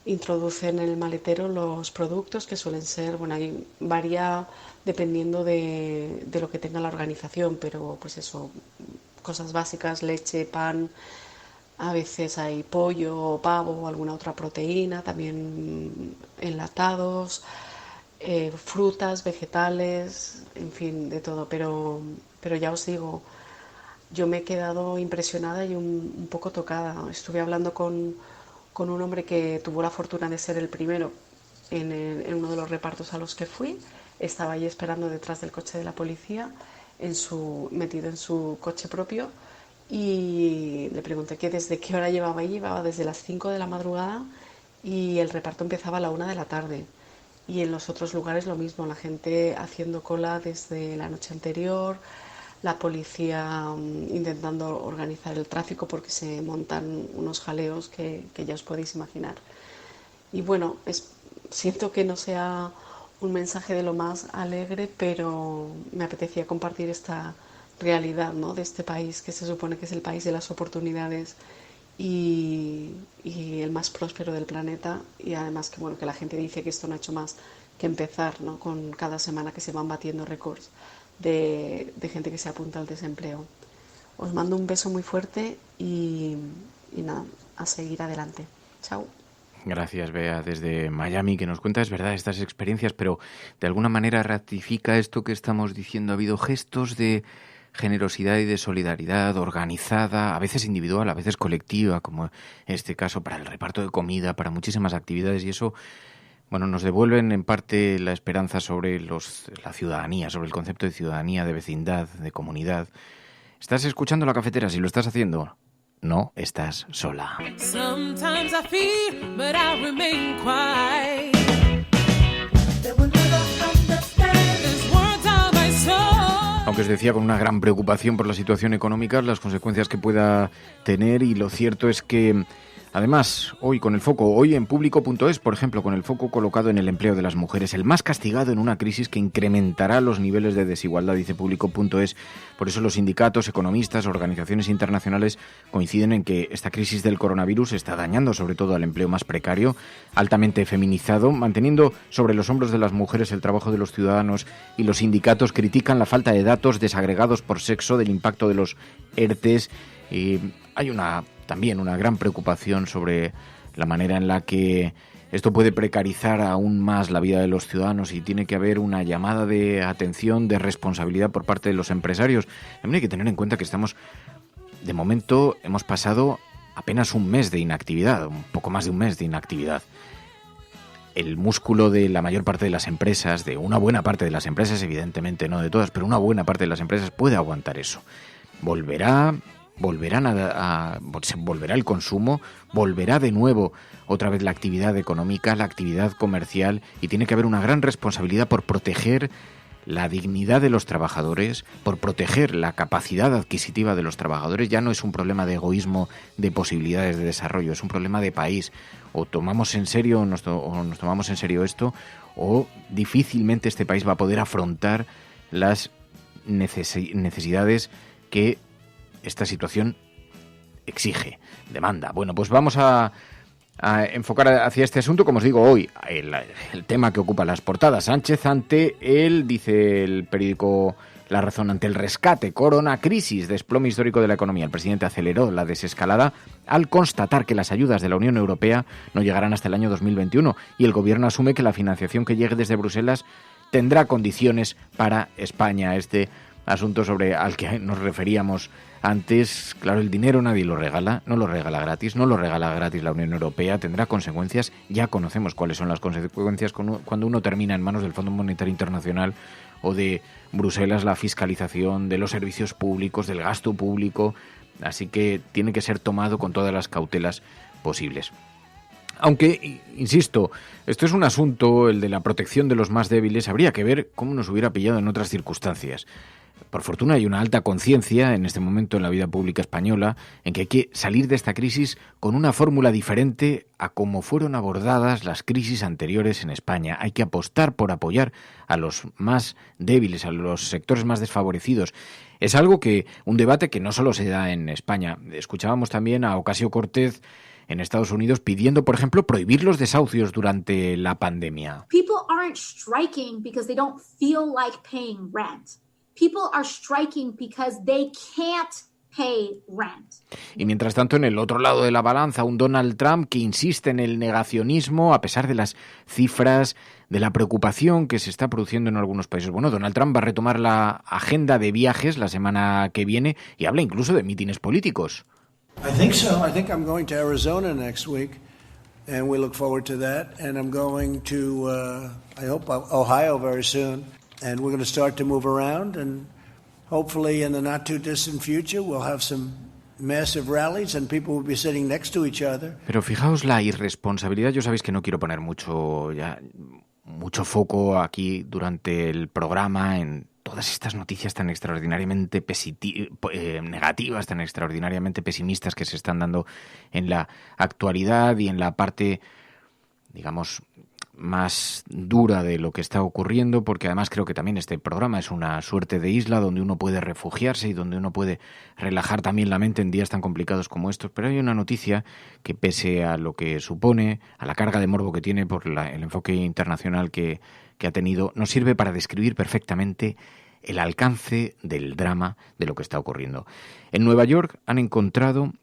introducen en el maletero los productos, que suelen ser, bueno, ahí varía dependiendo de lo que tenga la organización, pero pues eso, cosas básicas, leche, pan, a veces hay pollo, pavo o alguna otra proteína, también enlatados, frutas, vegetales, en fin, de todo, pero ya os digo, yo me he quedado impresionada y un poco tocada. Estuve hablando con un hombre que tuvo la fortuna de ser el primero en uno de los repartos a los que fui. Estaba allí esperando detrás del coche de la policía, metido en su coche propio, y le pregunté que desde qué hora llevaba allí. Llevaba desde las 5 de la madrugada y el reparto empezaba a la 1 de la tarde. Y en los otros lugares lo mismo, la gente haciendo cola desde la noche anterior, la policía intentando organizar el tráfico porque se montan unos jaleos que ya os podéis imaginar. Y bueno, siento que no sea un mensaje de lo más alegre, pero me apetecía compartir esta realidad, ¿no?, de este país que se supone que es el país de las oportunidades y el más próspero del planeta, y además que, bueno, que la gente dice que esto no ha hecho más que empezar, ¿no?, con cada semana que se van batiendo récords de gente que se apunta al desempleo. Os mando un beso muy fuerte y nada, a seguir adelante. Chao. Gracias, Bea, desde Miami, que nos cuenta, es verdad, estas experiencias, pero de alguna manera ratifica esto que estamos diciendo. Ha habido gestos de generosidad y de solidaridad organizada, a veces individual, a veces colectiva, como en este caso para el reparto de comida, para muchísimas actividades, y eso, bueno, nos devuelven en parte la esperanza sobre la ciudadanía, sobre el concepto de ciudadanía, de vecindad, de comunidad. ¿Estás escuchando La Cafetera? Si lo estás haciendo, no estás sola. Aunque os decía, con una gran preocupación por la situación económica, las consecuencias que pueda tener, y lo cierto es que además, hoy en Público.es, por ejemplo, con el foco colocado en el empleo de las mujeres, el más castigado en una crisis que incrementará los niveles de desigualdad, dice Público.es. Por eso los sindicatos, economistas, organizaciones internacionales coinciden en que esta crisis del coronavirus está dañando sobre todo al empleo más precario, altamente feminizado, manteniendo sobre los hombros de las mujeres el trabajo de los ciudadanos, y los sindicatos critican la falta de datos desagregados por sexo del impacto de los ERTEs. Y hay también una gran preocupación sobre la manera en la que esto puede precarizar aún más la vida de los ciudadanos, y tiene que haber una llamada de atención, de responsabilidad por parte de los empresarios. También hay que tener en cuenta que de momento hemos pasado apenas un mes de inactividad, un poco más de un mes de inactividad. El músculo de la mayor parte de las empresas, de una buena parte de las empresas, evidentemente no de todas, pero una buena parte de las empresas puede aguantar eso. Volverá el consumo, volverá de nuevo otra vez la actividad económica, la actividad comercial, y tiene que haber una gran responsabilidad por proteger la dignidad de los trabajadores, por proteger la capacidad adquisitiva de los trabajadores. Ya no es un problema de egoísmo, de posibilidades de desarrollo, es un problema de país. O tomamos en serio o nos tomamos en serio esto, o difícilmente este país va a poder afrontar las necesidades que esta situación exige, demanda. Bueno, pues vamos a enfocar hacia este asunto, como os digo, hoy el tema que ocupa las portadas. Sánchez ante él, dice el periódico La Razón, ante el rescate, corona crisis, desplome histórico de la economía. El presidente aceleró la desescalada al constatar que las ayudas de la Unión Europea no llegarán hasta el año 2021 y el gobierno asume que la financiación que llegue desde Bruselas tendrá condiciones para España. Este asunto al que nos referíamos antes, claro, el dinero nadie lo regala, no lo regala gratis la Unión Europea, tendrá consecuencias, ya conocemos cuáles son las consecuencias cuando uno termina en manos del Fondo Monetario Internacional o de Bruselas la fiscalización de los servicios públicos, del gasto público, así que tiene que ser tomado con todas las cautelas posibles. Aunque, insisto, esto es un asunto, el de la protección de los más débiles, habría que ver cómo nos hubiera pillado en otras circunstancias. Por fortuna hay una alta conciencia en este momento en la vida pública española en que hay que salir de esta crisis con una fórmula diferente a cómo fueron abordadas las crisis anteriores en España. Hay que apostar por apoyar a los más débiles, a los sectores más desfavorecidos. Es un debate que no solo se da en España. Escuchábamos también a Ocasio-Cortez en Estados Unidos pidiendo, por ejemplo, prohibir los desahucios durante la pandemia. People aren't striking because they don't feel like paying rent. People are striking because they can't pay rent. Y mientras tanto, en el otro lado de la balanza, un Donald Trump que insiste en el negacionismo a pesar de las cifras, de la preocupación que se está produciendo en algunos países. Bueno, Donald Trump va a retomar la agenda de viajes la semana que viene y habla incluso de mítines políticos. I think so. I think I'm going to Arizona next week, and we look forward to that. And I'm going to, I hope, Ohio very soon. And we're going to start to move around, and hopefully in the not too distant future we'll have some massive rallies and people will be sitting next to each other. Pero fijaos la irresponsabilidad. Yo sabéis que no quiero poner mucho foco aquí durante el programa en todas estas noticias tan extraordinariamente negativas, tan extraordinariamente pesimistas que se están dando en la actualidad y en la parte, digamos, más dura de lo que está ocurriendo, porque además creo que también este programa es una suerte de isla donde uno puede refugiarse y donde uno puede relajar también la mente en días tan complicados como estos. Pero hay una noticia que, pese a lo que supone, a la carga de morbo que tiene por el enfoque internacional que ha tenido, nos sirve para describir perfectamente el alcance del drama de lo que está ocurriendo. En Nueva York han encontrado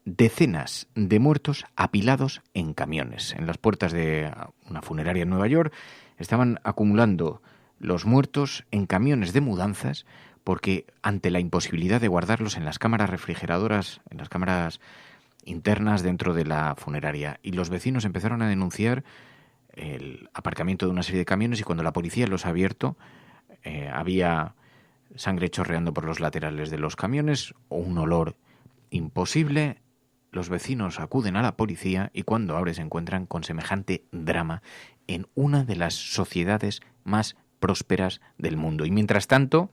decenas de muertos apilados en camiones. En las puertas de una funeraria en Nueva York estaban acumulando los muertos en camiones de mudanzas porque ante la imposibilidad de guardarlos en las cámaras refrigeradoras, en las cámaras internas dentro de la funeraria. Y los vecinos empezaron a denunciar el aparcamiento de una serie de camiones y cuando la policía los ha abierto había sangre chorreando por los laterales de los camiones o un olor imposible. Los vecinos acuden a la policía y cuando se encuentran con semejante drama en una de las sociedades más prósperas del mundo. Y mientras tanto,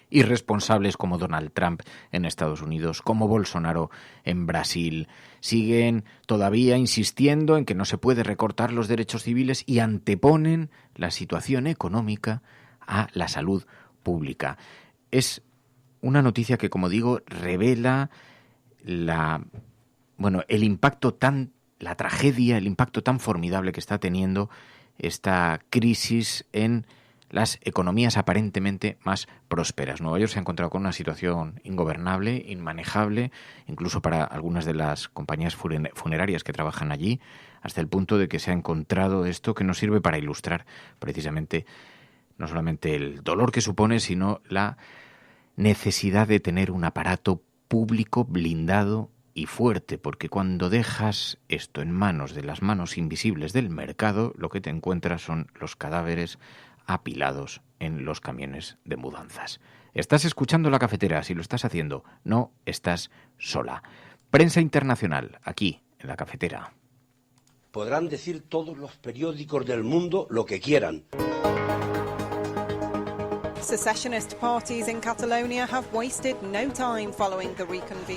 irresponsables como Donald Trump en Estados Unidos, como Bolsonaro en Brasil, siguen todavía insistiendo en que no se puede recortar los derechos civiles y anteponen la situación económica a la salud pública. Es una noticia que, como digo, revela el impacto la tragedia, el impacto tan formidable que está teniendo esta crisis en las economías aparentemente más prósperas. Nueva York se ha encontrado con una situación ingobernable, inmanejable, incluso para algunas de las compañías funerarias que trabajan allí, hasta el punto de que se ha encontrado esto que nos sirve para ilustrar precisamente no solamente el dolor que supone, sino la necesidad de tener un aparato público blindado y fuerte, porque cuando dejas esto en manos de las manos invisibles del mercado, lo que te encuentras son los cadáveres apilados en los camiones de mudanzas. Estás escuchando La Cafetera, si lo estás haciendo, no estás sola. Prensa internacional, aquí, en La Cafetera. Podrán decir todos los periódicos del mundo lo que quieran.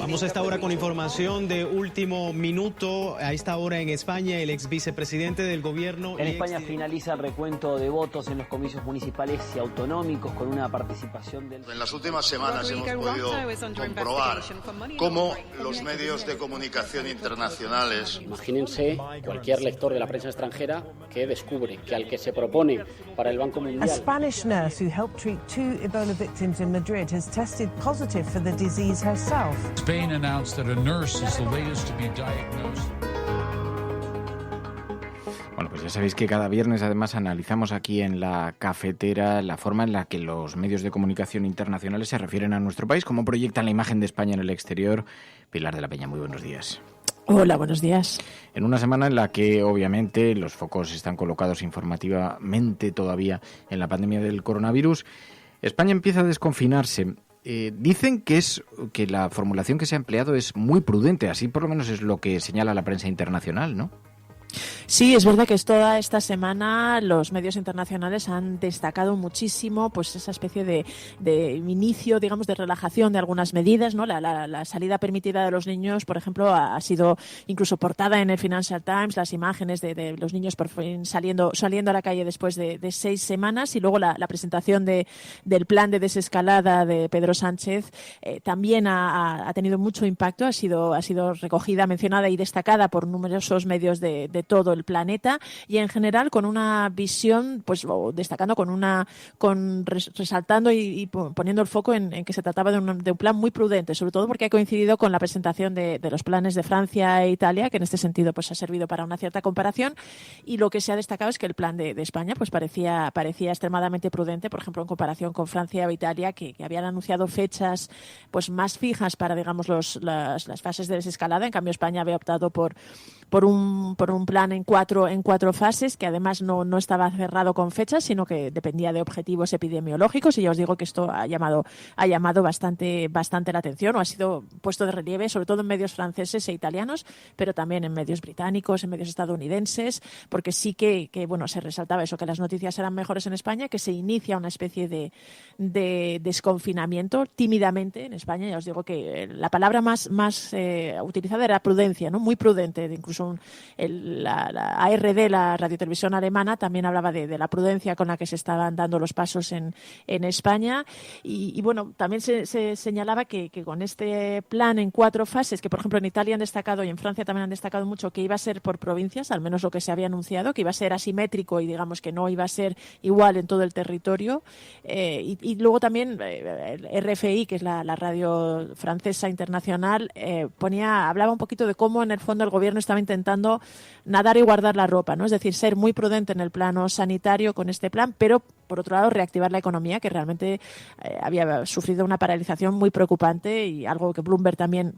Vamos a esta hora con información de último minuto. A esta hora en España, el ex vicepresidente del gobierno... En España finaliza el recuento de votos en los comicios municipales y autonómicos con una participación del... En las últimas semanas hemos podido comprobar cómo los medios de comunicación internacionales... Imagínense cualquier lector de la prensa extranjera que descubre que al que se propone para el Banco Mundial... A Spanish nurse who helped treat 2 Ebola victims in Madrid has tested positive for the disease herself. Spain announced that a nurse is the latest to be diagnosed. Bueno, pues ya sabéis que cada viernes además analizamos aquí en la cafetera la forma en la que los medios de comunicación internacionales se refieren a nuestro país, cómo proyectan la imagen de España en el exterior. Pilar de la Peña, muy buenos días. Hola, buenos días. En una semana en la que obviamente los focos están colocados informativamente todavía en la pandemia del coronavirus, España empieza a desconfinarse. Dicen que la formulación que se ha empleado es muy prudente, así por lo menos es lo que señala la prensa internacional, ¿no? Sí, es verdad que toda esta semana los medios internacionales han destacado muchísimo pues esa especie de inicio, digamos, de relajación de algunas medidas, ¿no? La salida permitida de los niños, por ejemplo, ha sido incluso portada en el Financial Times, las imágenes de los niños por fin saliendo a la calle después de 6 semanas, y luego la presentación del plan de desescalada de Pedro Sánchez también ha tenido mucho impacto, ha sido recogida, mencionada y destacada por numerosos medios de todo el planeta, y en general con una visión, pues destacando resaltando y poniendo el foco en que se trataba de un plan muy prudente, sobre todo porque ha coincidido con la presentación de los planes de Francia e Italia, que en este sentido pues ha servido para una cierta comparación, y lo que se ha destacado es que el plan de España pues parecía extremadamente prudente, por ejemplo en comparación con Francia o Italia, que habían anunciado fechas pues más fijas para, digamos, las fases de desescalada. En cambio España había optado por un plan en cuatro fases, que además no estaba cerrado con fechas, sino que dependía de objetivos epidemiológicos, y ya os digo que esto ha llamado bastante la atención, o ha sido puesto de relieve, sobre todo en medios franceses e italianos, pero también en medios británicos, en medios estadounidenses, porque sí que bueno, se resaltaba eso, que las noticias eran mejores en España, que se inicia una especie de desconfinamiento tímidamente en España. Ya os digo que la palabra más utilizada era prudencia, ¿no? Muy prudente. Incluso la ARD, la radiotelevisión alemana, también hablaba de la prudencia con la que se estaban dando los pasos en España, y bueno, también se señalaba que con este plan en 4 fases, que por ejemplo en Italia han destacado y en Francia también han destacado mucho, que iba a ser por provincias, al menos lo que se había anunciado, que iba a ser asimétrico y digamos que no iba a ser igual en todo el territorio, y luego también el RFI, que es la radio francesa internacional, hablaba un poquito de cómo en el fondo el gobierno estaba intentando nadar y guardar la ropa, ¿no? Es decir, ser muy prudente en el plano sanitario con este plan, pero por otro lado reactivar la economía, que realmente había sufrido una paralización muy preocupante, y algo que Bloomberg también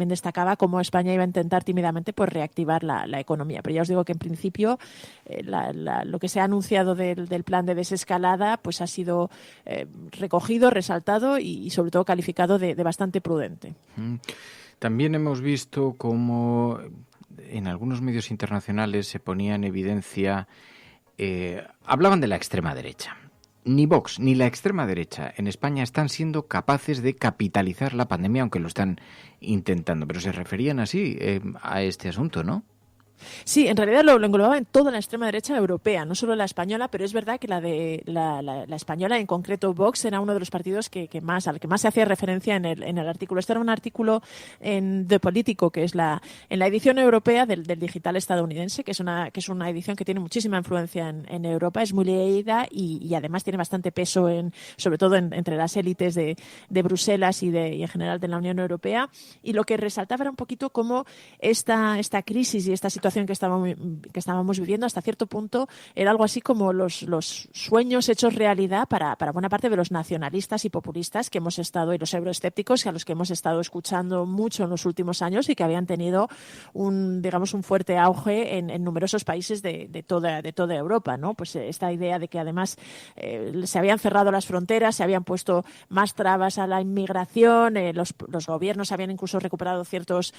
destacaba, cómo España iba a intentar tímidamente pues reactivar la economía. Pero ya os digo que en principio lo que se ha anunciado del plan de desescalada pues ha sido recogido, resaltado y sobre todo calificado de bastante prudente. También hemos visto cómo en algunos medios internacionales se ponía en evidencia, hablaban de la extrema derecha. Ni Vox ni la extrema derecha en España están siendo capaces de capitalizar la pandemia, aunque lo están intentando, pero se referían así a este asunto, ¿no? Sí, en realidad lo englobaba en toda la extrema derecha europea, no solo la española, pero es verdad que la española, en concreto Vox, era uno de los partidos al que más se hacía referencia en el artículo. Este era un artículo en The Politico, que es en la edición europea del digital estadounidense, que es una edición que tiene muchísima influencia en Europa, es muy leída y además tiene bastante peso sobre todo entre las élites de Bruselas y en general de la Unión Europea. Y lo que resaltaba era un poquito cómo esta crisis y esta situación que estábamos viviendo hasta cierto punto era algo así como los sueños hechos realidad para buena parte de los nacionalistas y populistas que hemos estado, y los euroescépticos, a los que hemos estado escuchando mucho en los últimos años y que habían tenido un fuerte auge en numerosos países de toda Europa, ¿no? Pues esta idea de que además se habían cerrado las fronteras, se habían puesto más trabas a la inmigración, los gobiernos habían incluso recuperado ciertos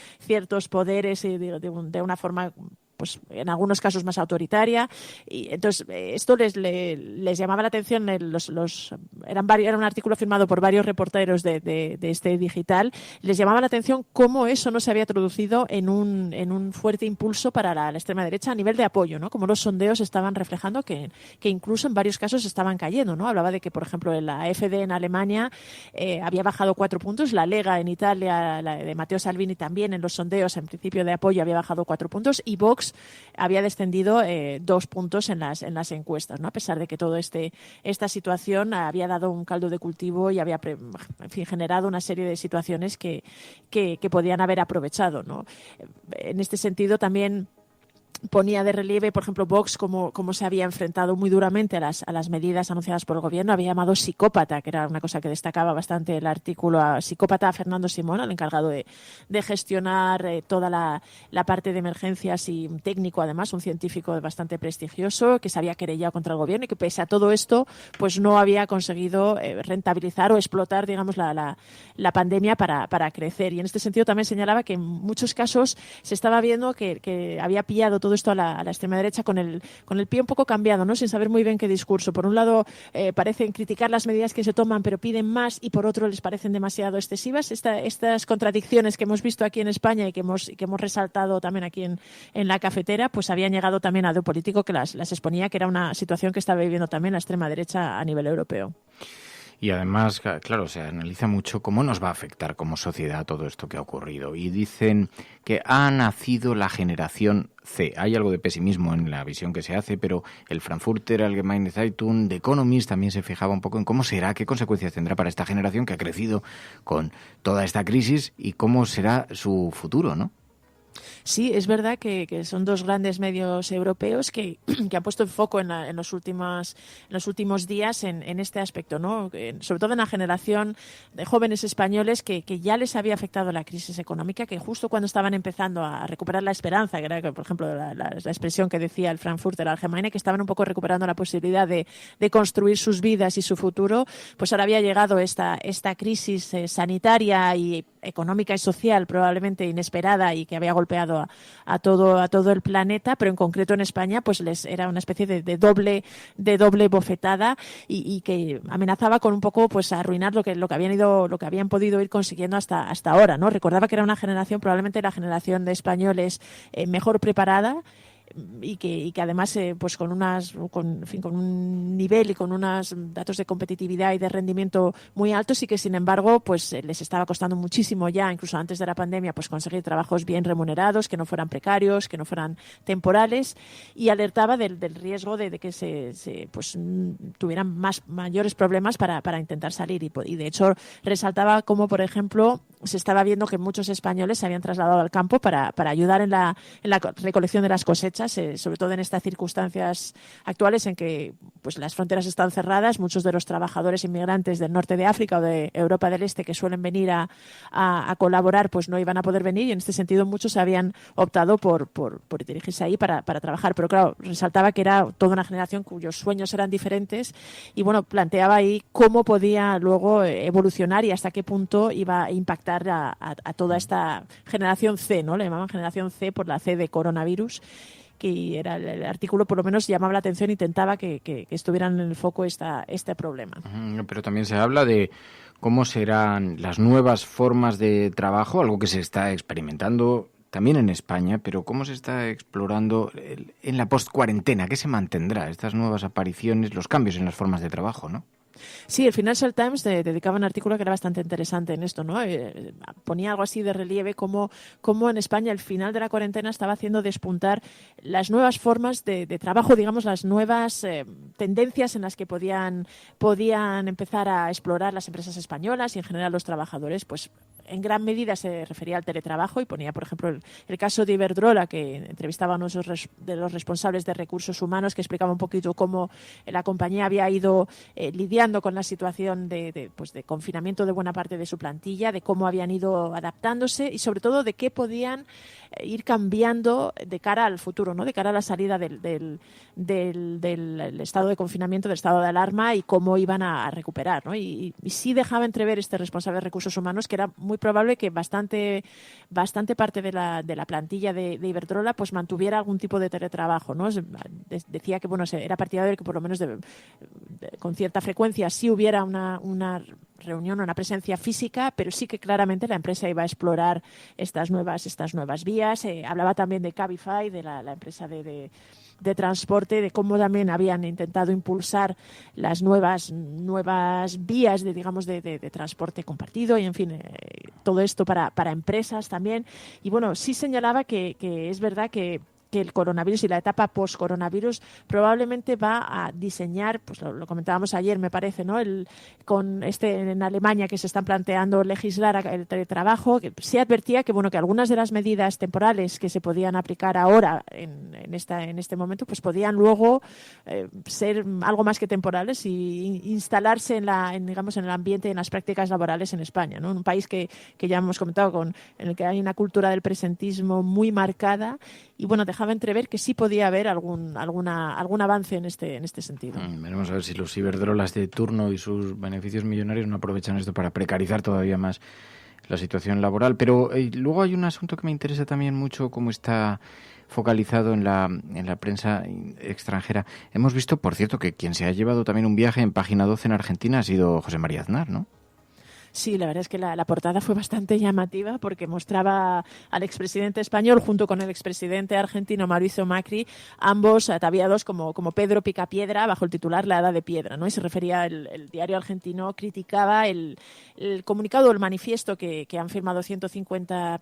poderes de una forma pues en algunos casos más autoritaria, y entonces esto les llamaba la atención. Era un artículo firmado por varios reporteros de este digital. Les llamaba la atención cómo eso no se había traducido en un fuerte impulso para la extrema derecha a nivel de apoyo, ¿no? Como los sondeos estaban reflejando que incluso en varios casos estaban cayendo, ¿no? Hablaba de que, por ejemplo, la AfD en Alemania había bajado 4 puntos, la Lega en Italia, la de Matteo Salvini también en los sondeos en principio de apoyo había bajado 4 puntos y Vox había descendido 2 puntos en las encuestas, ¿no? A pesar de que toda esta situación había dado un caldo de cultivo y había generado una serie de situaciones que podían haber aprovechado, ¿no? En este sentido también ponía de relieve, por ejemplo, Vox, cómo se había enfrentado muy duramente a las medidas anunciadas por el gobierno. Había llamado psicópata, que era una cosa que destacaba bastante el artículo, psicópata a Fernando Simón, el encargado de gestionar toda la parte de emergencias, y un técnico, además, un científico bastante prestigioso, que se había querellado contra el gobierno y que, pese a todo esto, pues no había conseguido rentabilizar o explotar, digamos, la pandemia para crecer. Y en este sentido también señalaba que en muchos casos se estaba viendo que había pillado todo esto a la extrema derecha con el pie un poco cambiado, ¿no? Sin saber muy bien qué discurso. Por un lado, parecen criticar las medidas que se toman, pero piden más, y por otro les parecen demasiado excesivas. Estas contradicciones que hemos visto aquí en España y que hemos resaltado también aquí en la cafetera, pues habían llegado también a De Político, que las exponía, que era una situación que estaba viviendo también la extrema derecha a nivel europeo. Y además, claro, se analiza mucho cómo nos va a afectar como sociedad todo esto que ha ocurrido. Y dicen que ha nacido la generación C. Hay algo de pesimismo en la visión que se hace, pero el Frankfurter Allgemeine Zeitung, The Economist, también se fijaba un poco en cómo será, qué consecuencias tendrá para esta generación que ha crecido con toda esta crisis y cómo será su futuro, ¿no? Sí, es verdad que son dos grandes medios europeos que han puesto el foco en los últimos días en este aspecto, ¿no? Sobre todo en la generación de jóvenes españoles que ya les había afectado la crisis económica, que justo cuando estaban empezando a recuperar la esperanza, que era, por ejemplo, la expresión que decía el Frankfurter Allgemeine, que estaban un poco recuperando la posibilidad de construir sus vidas y su futuro, pues ahora había llegado esta crisis sanitaria y económica y social probablemente inesperada y que había golpeado a todo el planeta, pero en concreto en España pues les era una especie de doble bofetada y que amenazaba con un poco pues arruinar lo que habían podido ir consiguiendo hasta ahora, ¿no? Recordaba que era una generación, probablemente la generación de españoles mejor preparada, y que además pues con un nivel y con unos datos de competitividad y de rendimiento muy altos, y que sin embargo pues les estaba costando muchísimo ya, incluso antes de la pandemia, pues conseguir trabajos bien remunerados, que no fueran precarios, que no fueran temporales, y alertaba del riesgo de que se tuvieran mayores problemas para intentar salir, y de hecho resaltaba cómo, por ejemplo, se estaba viendo que muchos españoles se habían trasladado al campo para ayudar en la recolección de las cosechas, sobre todo en estas circunstancias actuales en que pues las fronteras están cerradas. Muchos de los trabajadores inmigrantes del norte de África o de Europa del Este que suelen venir a colaborar pues no iban a poder venir, y en este sentido muchos habían optado por dirigirse ahí para trabajar. Pero claro, resaltaba que era toda una generación cuyos sueños eran diferentes, y bueno, planteaba ahí cómo podía luego evolucionar y hasta qué punto iba a impactar a toda esta generación C, ¿no? Le llamaban generación C por la C de coronavirus, que era el artículo, por lo menos llamaba la atención, intentaba que estuvieran en el foco este problema. Pero también se habla de cómo serán las nuevas formas de trabajo, algo que se está experimentando también en España, pero cómo se está explorando en la post-cuarentena, ¿qué se mantendrá? Estas nuevas apariciones, los cambios en las formas de trabajo, ¿no? Sí, el Financial Times dedicaba un artículo que era bastante interesante en esto, ¿no? Ponía algo así de relieve como en España el final de la cuarentena estaba haciendo despuntar las nuevas formas de trabajo, digamos, las nuevas tendencias en las que podían empezar a explorar las empresas españolas y en general los trabajadores. Pues en gran medida se refería al teletrabajo, y ponía, por ejemplo, el caso de Iberdrola, que entrevistaba a uno de los responsables de recursos humanos, que explicaba un poquito cómo la compañía había ido lidiando con la situación de confinamiento de buena parte de su plantilla, de cómo habían ido adaptándose y sobre todo de qué podían ir cambiando de cara al futuro, ¿no? De cara a la salida del estado de confinamiento, del estado de alarma, y cómo iban a recuperar, ¿no? Y sí dejaba entrever este responsable de recursos humanos que era muy muy probable que bastante parte de la plantilla de Iberdrola pues mantuviera algún tipo de teletrabajo, ¿no? Decía que era partidario de que por lo menos con cierta frecuencia sí hubiera una reunión, una presencia física, pero sí que claramente la empresa iba a explorar estas nuevas vías. Hablaba también de Cabify, de la empresa de transporte, de cómo también habían intentado impulsar las nuevas vías de transporte compartido y, en fin, todo esto para empresas también. Y bueno, sí señalaba que es verdad que el coronavirus y la etapa post-coronavirus probablemente va a diseñar, pues lo comentábamos ayer, me parece, ¿no? En Alemania que se están planteando legislar el teletrabajo, que se advertía que algunas de las medidas temporales que se podían aplicar ahora en este momento, pues podían luego ser algo más que temporales y instalarse en el ambiente, en las prácticas laborales en España, ¿no? Un país que ya hemos comentado en el que hay una cultura del presentismo muy marcada y dejaba entrever que sí podía haber algún avance en este sentido. Veremos a ver si los iberdrolas de turno y sus beneficios millonarios no aprovechan esto para precarizar todavía más la situación laboral. Pero luego hay un asunto que me interesa también mucho, cómo está focalizado en la prensa extranjera. Hemos visto, por cierto, que quien se ha llevado también un viaje en Página 12 en Argentina ha sido José María Aznar, ¿no? Sí, la verdad es que la portada fue bastante llamativa porque mostraba al expresidente español junto con el expresidente argentino Mauricio Macri, ambos ataviados como Pedro Picapiedra bajo el titular La Edad de Piedra, ¿no? Y se refería, el diario argentino criticaba el comunicado, el manifiesto que han firmado 150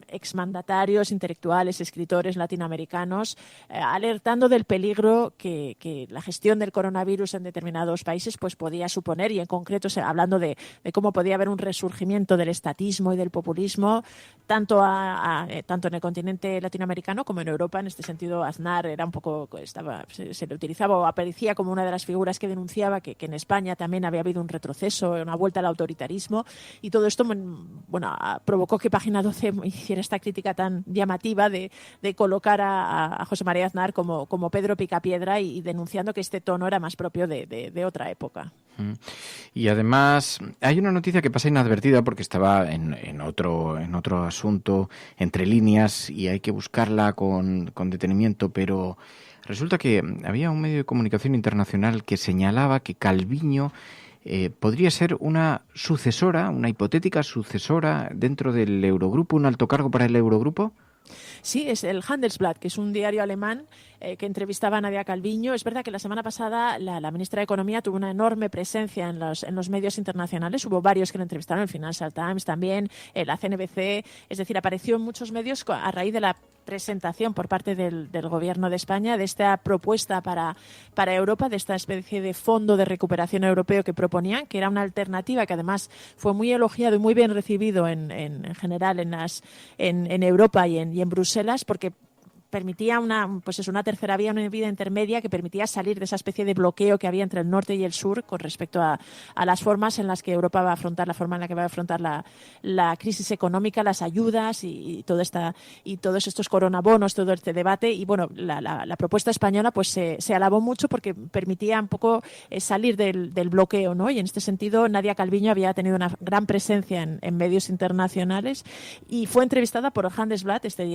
exmandatarios, intelectuales, escritores latinoamericanos, alertando del peligro que la gestión del coronavirus en determinados países pues podía suponer, y en concreto hablando de cómo podía haber un resurgimiento del estatismo y del populismo tanto en el continente latinoamericano como en Europa. En este sentido, Aznar era un poco, se le utilizaba o aparecía como una de las figuras que denunciaba que en España también había habido un retroceso, una vuelta al autoritarismo, y todo esto provocó que Página 12 hiciera esta crítica tan llamativa de colocar a José María Aznar como Pedro Picapiedra y denunciando que este tono era más propio de otra época. Y además hay una noticia que pasa inadvertida porque estaba en otro asunto entre líneas y hay que buscarla con detenimiento, pero resulta que había un medio de comunicación internacional que señalaba que Calviño podría ser una hipotética sucesora dentro del Eurogrupo, un alto cargo para el Eurogrupo. Sí, es el Handelsblatt, que es un diario alemán que entrevistaba a Nadia Calviño. Es verdad que la semana pasada la ministra de Economía tuvo una enorme presencia en los medios internacionales. Hubo varios que la entrevistaron, el Financial Times también, la CNBC. Es decir, apareció en muchos medios a raíz de la presentación por parte del Gobierno de España de esta propuesta para Europa, de esta especie de fondo de recuperación europeo que proponían, que era una alternativa que además fue muy elogiado y muy bien recibido en general en Europa y en Bruselas, porque permitía una tercera vía, una vía intermedia que permitía salir de esa especie de bloqueo que había entre el norte y el sur con respecto a las formas en las que Europa va a afrontar, la forma en la que va a afrontar la crisis económica, las ayudas y todos estos coronabonos, todo este debate. Y la propuesta española pues se alabó mucho porque permitía un poco salir del bloqueo, ¿no? Y en este sentido Nadia Calviño había tenido una gran presencia en medios internacionales y fue entrevistada por Handelsblatt, este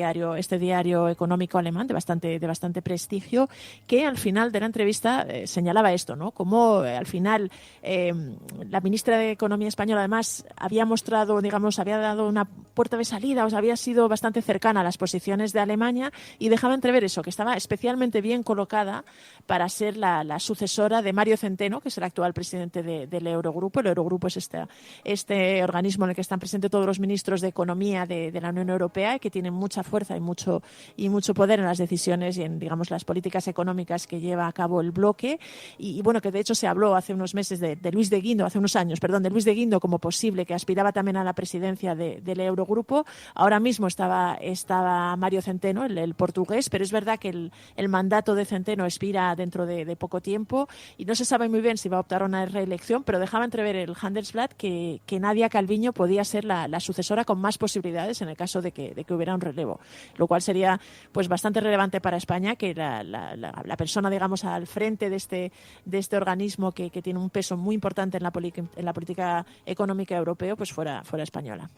diario económico alemán de bastante prestigio, que al final de la entrevista señalaba esto, ¿no? Como al final la ministra de Economía española además había mostrado, había dado una puerta de salida, había sido bastante cercana a las posiciones de Alemania y dejaba entrever eso, que estaba especialmente bien colocada para ser la sucesora de Mario Centeno, que es el actual presidente del Eurogrupo. El Eurogrupo es este organismo en el que están presentes todos los ministros de Economía de la Unión Europea, que tienen mucha fuerza y mucho poder en las decisiones y en, las políticas económicas que lleva a cabo el bloque. Y que de hecho se habló hace unos meses de Luis de Guindo como posible, que aspiraba también a la presidencia del Eurogrupo, Eurogrupo. Ahora mismo estaba Mario Centeno, el portugués, pero es verdad que el mandato de Centeno expira dentro de poco tiempo y no se sabe muy bien si va a optar a una reelección, pero dejaba entrever el Handelsblatt que Nadia Calviño podía ser la sucesora con más posibilidades en el caso de que hubiera un relevo, lo cual sería pues bastante relevante para España que la persona, digamos, al frente de este organismo que tiene un peso muy importante en la política económica europea, pues fuera española.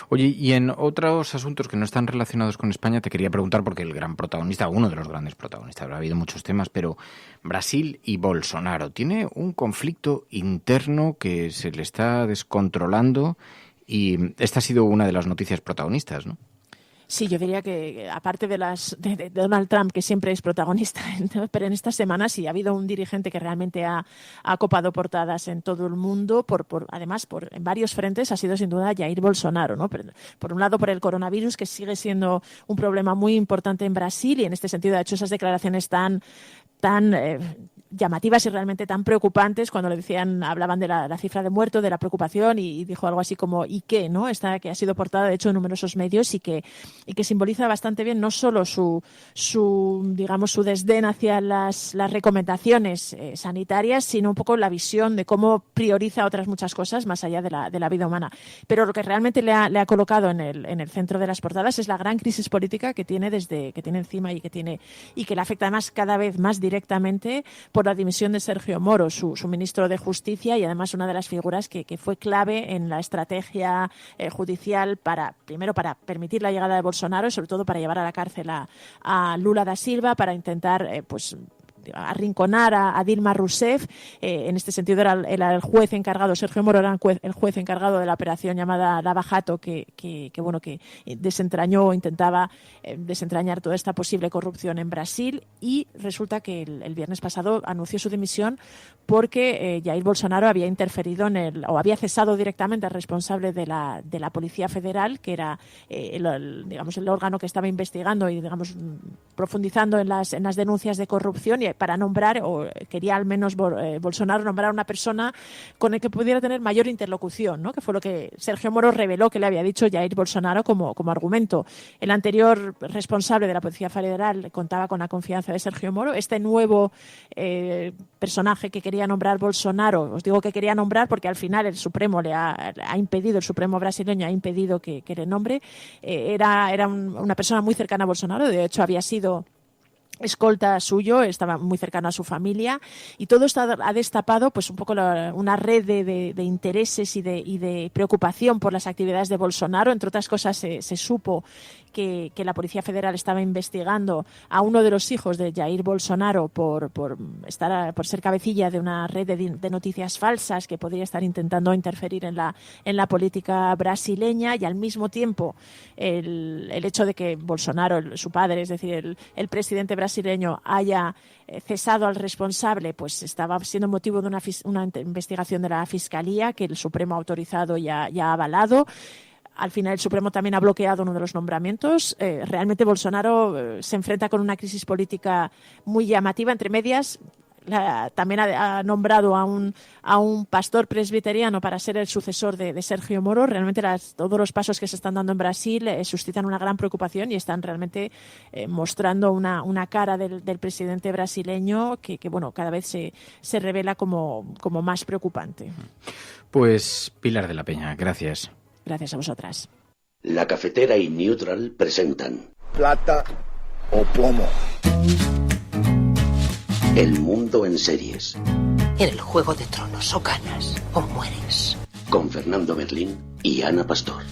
Oye, y en otros asuntos que no están relacionados con España te quería preguntar, porque el gran protagonista, uno de los grandes protagonistas, ha habido muchos temas, pero Brasil y Bolsonaro, tiene un conflicto interno que se le está descontrolando y esta ha sido una de las noticias protagonistas, ¿no? Sí, yo diría que aparte de Donald Trump, que siempre es protagonista, pero en estas semanas sí ha habido un dirigente que realmente ha copado portadas en todo el mundo, además en varios frentes, ha sido sin duda Jair Bolsonaro, ¿no? Por un lado, por el coronavirus, que sigue siendo un problema muy importante en Brasil, y en este sentido ha hecho esas declaraciones tan llamativas y realmente tan preocupantes cuando hablaban de la cifra de muertos, de la preocupación, y dijo algo así como ¿y qué? ¿No? Esta que ha sido portada de hecho en numerosos medios y que simboliza bastante bien no solo su desdén hacia las recomendaciones sanitarias, sino un poco la visión de cómo prioriza otras muchas cosas más allá de la vida humana. Pero lo que realmente le ha colocado en el centro de las portadas es la gran crisis política que tiene encima y que le afecta además cada vez más directamente por la dimisión de Sergio Moro, su ministro de Justicia, y además una de las figuras que fue clave en la estrategia judicial primero para permitir la llegada de Bolsonaro y sobre todo para llevar a la cárcel a Lula da Silva, para intentar arrinconar a Dilma Rousseff. En este sentido era el juez encargado, Sergio Moro era el juez encargado de la operación llamada Lava Jato, que intentaba desentrañar toda esta posible corrupción en Brasil, y resulta que el viernes pasado anunció su dimisión porque Jair Bolsonaro había interferido o había cesado directamente al responsable de la Policía Federal, que era el órgano que estaba investigando y profundizando en las denuncias de corrupción, y para nombrar, o quería al menos Bolsonaro nombrar a una persona con el que pudiera tener mayor interlocución, ¿no? Que fue lo que Sergio Moro reveló que le había dicho Jair Bolsonaro como argumento. El anterior responsable de la Policía Federal contaba con la confianza de Sergio Moro. Este nuevo personaje que quería nombrar Bolsonaro, os digo que quería nombrar porque al final el Supremo el Supremo brasileño ha impedido que le nombre, era una persona muy cercana a Bolsonaro. De hecho había sido escolta suyo, estaba muy cercano a su familia, y todo esto ha destapado pues un poco una red de intereses y de preocupación por las actividades de Bolsonaro. Entre otras cosas se supo que la Policía Federal estaba investigando a uno de los hijos de Jair Bolsonaro por ser cabecilla de una red de noticias falsas que podría estar intentando interferir en la política brasileña, y al mismo tiempo el hecho de que Bolsonaro, su padre, es decir, el presidente brasileño, haya cesado al responsable, pues estaba siendo motivo de una investigación de la Fiscalía que el Supremo ha autorizado y ha avalado. Al final el Supremo también ha bloqueado uno de los nombramientos. Realmente Bolsonaro se enfrenta con una crisis política muy llamativa. Entre medias, también ha nombrado a un pastor presbiteriano para ser el sucesor de Sergio Moro. Realmente todos los pasos que se están dando en Brasil suscitan una gran preocupación y están realmente mostrando una cara del presidente brasileño que cada vez se revela como más preocupante. Pues Pilar de la Peña, gracias. Gracias a vosotras. La Cafetera y Neutral presentan Plata o Plomo. El mundo en series. En el Juego de Tronos o ganas o mueres. Con Fernando Merlín y Ana Pastor.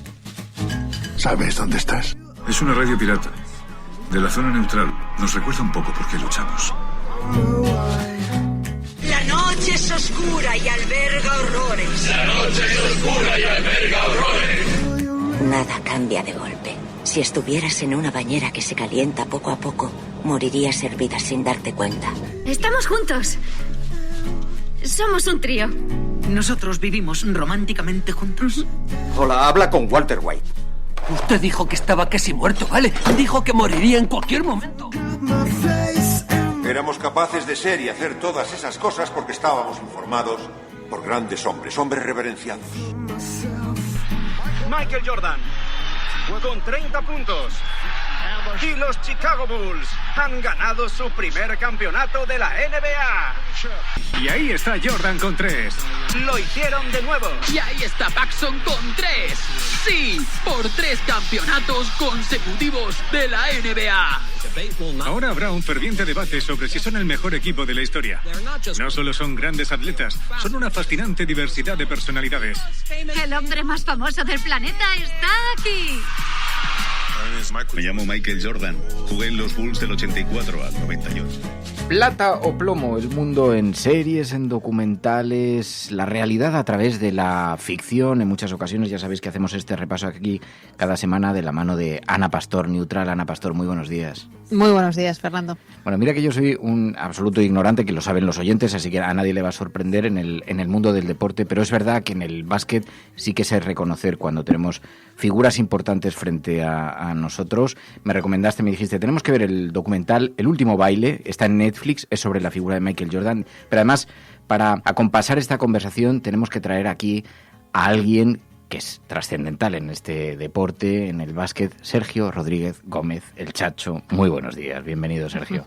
¿Sabes dónde estás? Es una radio pirata. De la zona neutral. Nos recuerda un poco por qué luchamos. La noche es oscura y alberga horrores. La noche es oscura y alberga horrores. Nada cambia de golpe. Si estuvieras en una bañera que se calienta poco a poco, morirías hervida sin darte cuenta. Estamos juntos. Somos un trío. Nosotros vivimos románticamente juntos. Hola, habla con Walter White. Usted dijo que estaba casi muerto, ¿vale? Dijo que moriría en cualquier momento. Éramos capaces de ser y hacer todas esas cosas porque estábamos informados por grandes hombres reverenciados. Michael Jordan, con 30 puntos. Y los Chicago Bulls han ganado su primer campeonato de la NBA. Y ahí está Jordan con 3. Lo hicieron de nuevo. Y ahí está Paxson con 3. Sí, por 3 campeonatos consecutivos de la NBA. Ahora habrá un ferviente debate sobre si son el mejor equipo de la historia. No solo son grandes atletas, son una fascinante diversidad de personalidades. El hombre más famoso del planeta está aquí. Me llamo Michael Jordan. Jugué en los Bulls del 84 al 98. Plata o plomo, el mundo en series, en documentales, la realidad a través de la ficción. En muchas ocasiones ya sabéis que hacemos este repaso aquí cada semana de la mano de Ana Pastor, Neutral. Ana Pastor, muy buenos días. Muy buenos días, Fernando. Bueno, mira que yo soy un absoluto ignorante, que lo saben los oyentes, así que a nadie le va a sorprender en el mundo del deporte, pero es verdad que en el básquet sí que sé reconocer cuando tenemos figuras importantes frente a nosotros. Me recomendaste, me dijiste, tenemos que ver el documental El último baile, está en Netflix, es sobre la figura de Michael Jordan, pero además, para acompasar esta conversación, tenemos que traer aquí a alguien que es trascendental en este deporte, en el básquet, Sergio Rodríguez Gómez, el Chacho. Muy buenos días, bienvenido, Sergio.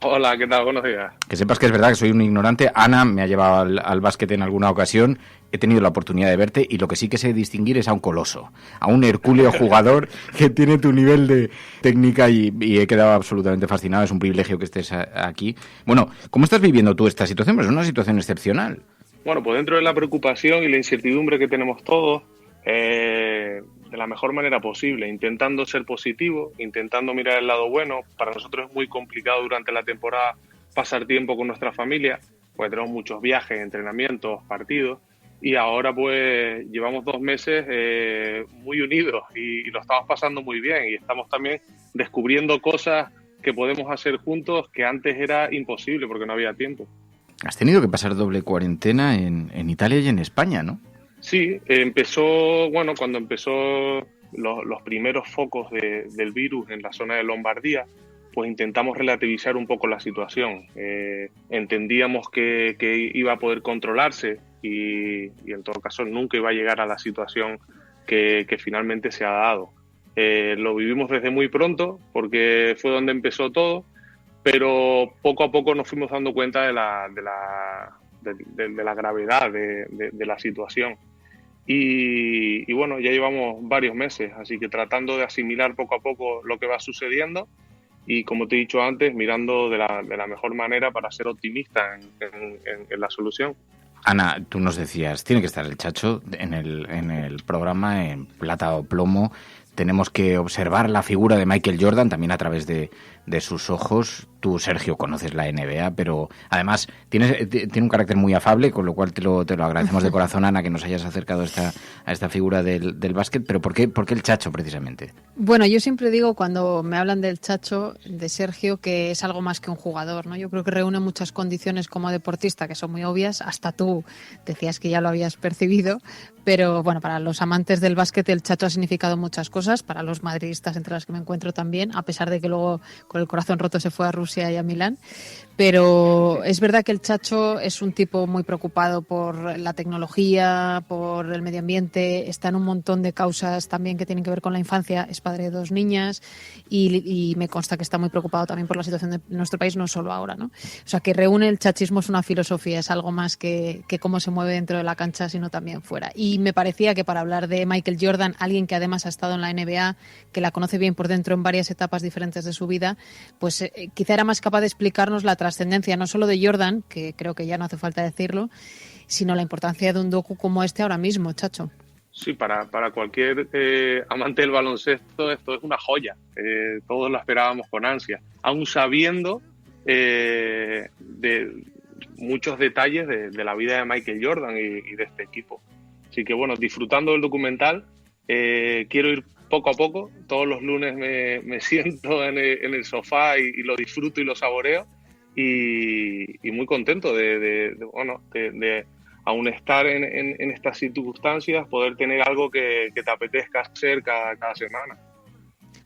Hola, ¿qué tal? Buenos días. Que sepas que es verdad que soy un ignorante. Ana me ha llevado al básquet en alguna ocasión. He tenido la oportunidad de verte y lo que sí que sé distinguir es a un coloso, a un hercúleo jugador que tiene tu nivel de técnica y he quedado absolutamente fascinado. Es un privilegio que estés aquí. Bueno, ¿cómo estás viviendo tú esta situación? Pues es una situación excepcional. Bueno, pues dentro de la preocupación y la incertidumbre que tenemos todos, de la mejor manera posible, intentando ser positivo, intentando mirar el lado bueno. Para nosotros es muy complicado durante la temporada pasar tiempo con nuestra familia, pues tenemos muchos viajes, entrenamientos, partidos, y ahora pues llevamos 2 meses muy unidos y lo estamos pasando muy bien, y estamos también descubriendo cosas que podemos hacer juntos que antes era imposible porque no había tiempo. Has tenido que pasar doble cuarentena en Italia y en España, ¿no? Sí, cuando empezó los primeros focos del virus en la zona de Lombardía, pues intentamos relativizar un poco la situación. Entendíamos que iba a poder controlarse y en todo caso nunca iba a llegar a la situación que finalmente se ha dado. Lo vivimos desde muy pronto porque fue donde empezó todo, pero poco a poco nos fuimos dando cuenta de la gravedad de la situación. Y bueno, ya llevamos varios meses, así que tratando de asimilar poco a poco lo que va sucediendo y, como te he dicho antes, mirando de la mejor manera para ser optimista en la solución. Ana, tú nos decías, tiene que estar el Chacho en el programa, en Plata o Plomo. Tenemos que observar la figura de Michael Jordan también a través de sus ojos. Tú, Sergio, conoces la NBA, pero además tiene un carácter muy afable, con lo cual te lo agradecemos de corazón, Ana, que nos hayas acercado a esta figura del básquet. Pero ¿por qué el Chacho, precisamente? Bueno, yo siempre digo, cuando me hablan del Chacho, de Sergio, que es algo más que un jugador, ¿no? Yo creo que reúne muchas condiciones como deportista que son muy obvias. Hasta tú decías que ya lo habías percibido. Pero bueno, para los amantes del básquet el Chacho ha significado muchas cosas, para los madridistas, entre las que me encuentro también, a pesar de que luego con el corazón roto se fue a Rusia y a Milán. Pero es verdad que el Chacho es un tipo muy preocupado por la tecnología, por el medio ambiente, está en un montón de causas también que tienen que ver con la infancia, es padre de 2 niñas y me consta que está muy preocupado también por la situación de nuestro país, no solo ahora, ¿no? O sea, que reúne el chachismo, es una filosofía, es algo más que cómo se mueve dentro de la cancha, sino también fuera. Y me parecía que para hablar de Michael Jordan, alguien que además ha estado en la NBA, que la conoce bien por dentro en varias etapas diferentes de su vida, pues quizá era más capaz de explicarnos la trascendencia no solo de Jordan, que creo que ya no hace falta decirlo, sino la importancia de un docu como este ahora mismo, Chacho. Sí, para cualquier amante del baloncesto esto es una joya. Todos lo esperábamos con ansia, aún sabiendo de muchos detalles de la vida de Michael Jordan y de este equipo. Así que bueno, disfrutando del documental, quiero ir poco a poco. Todos los lunes me siento en el sofá y lo disfruto y lo saboreo. Y muy contento de aún estar en estas circunstancias, poder tener algo que te apetezca hacer cada semana.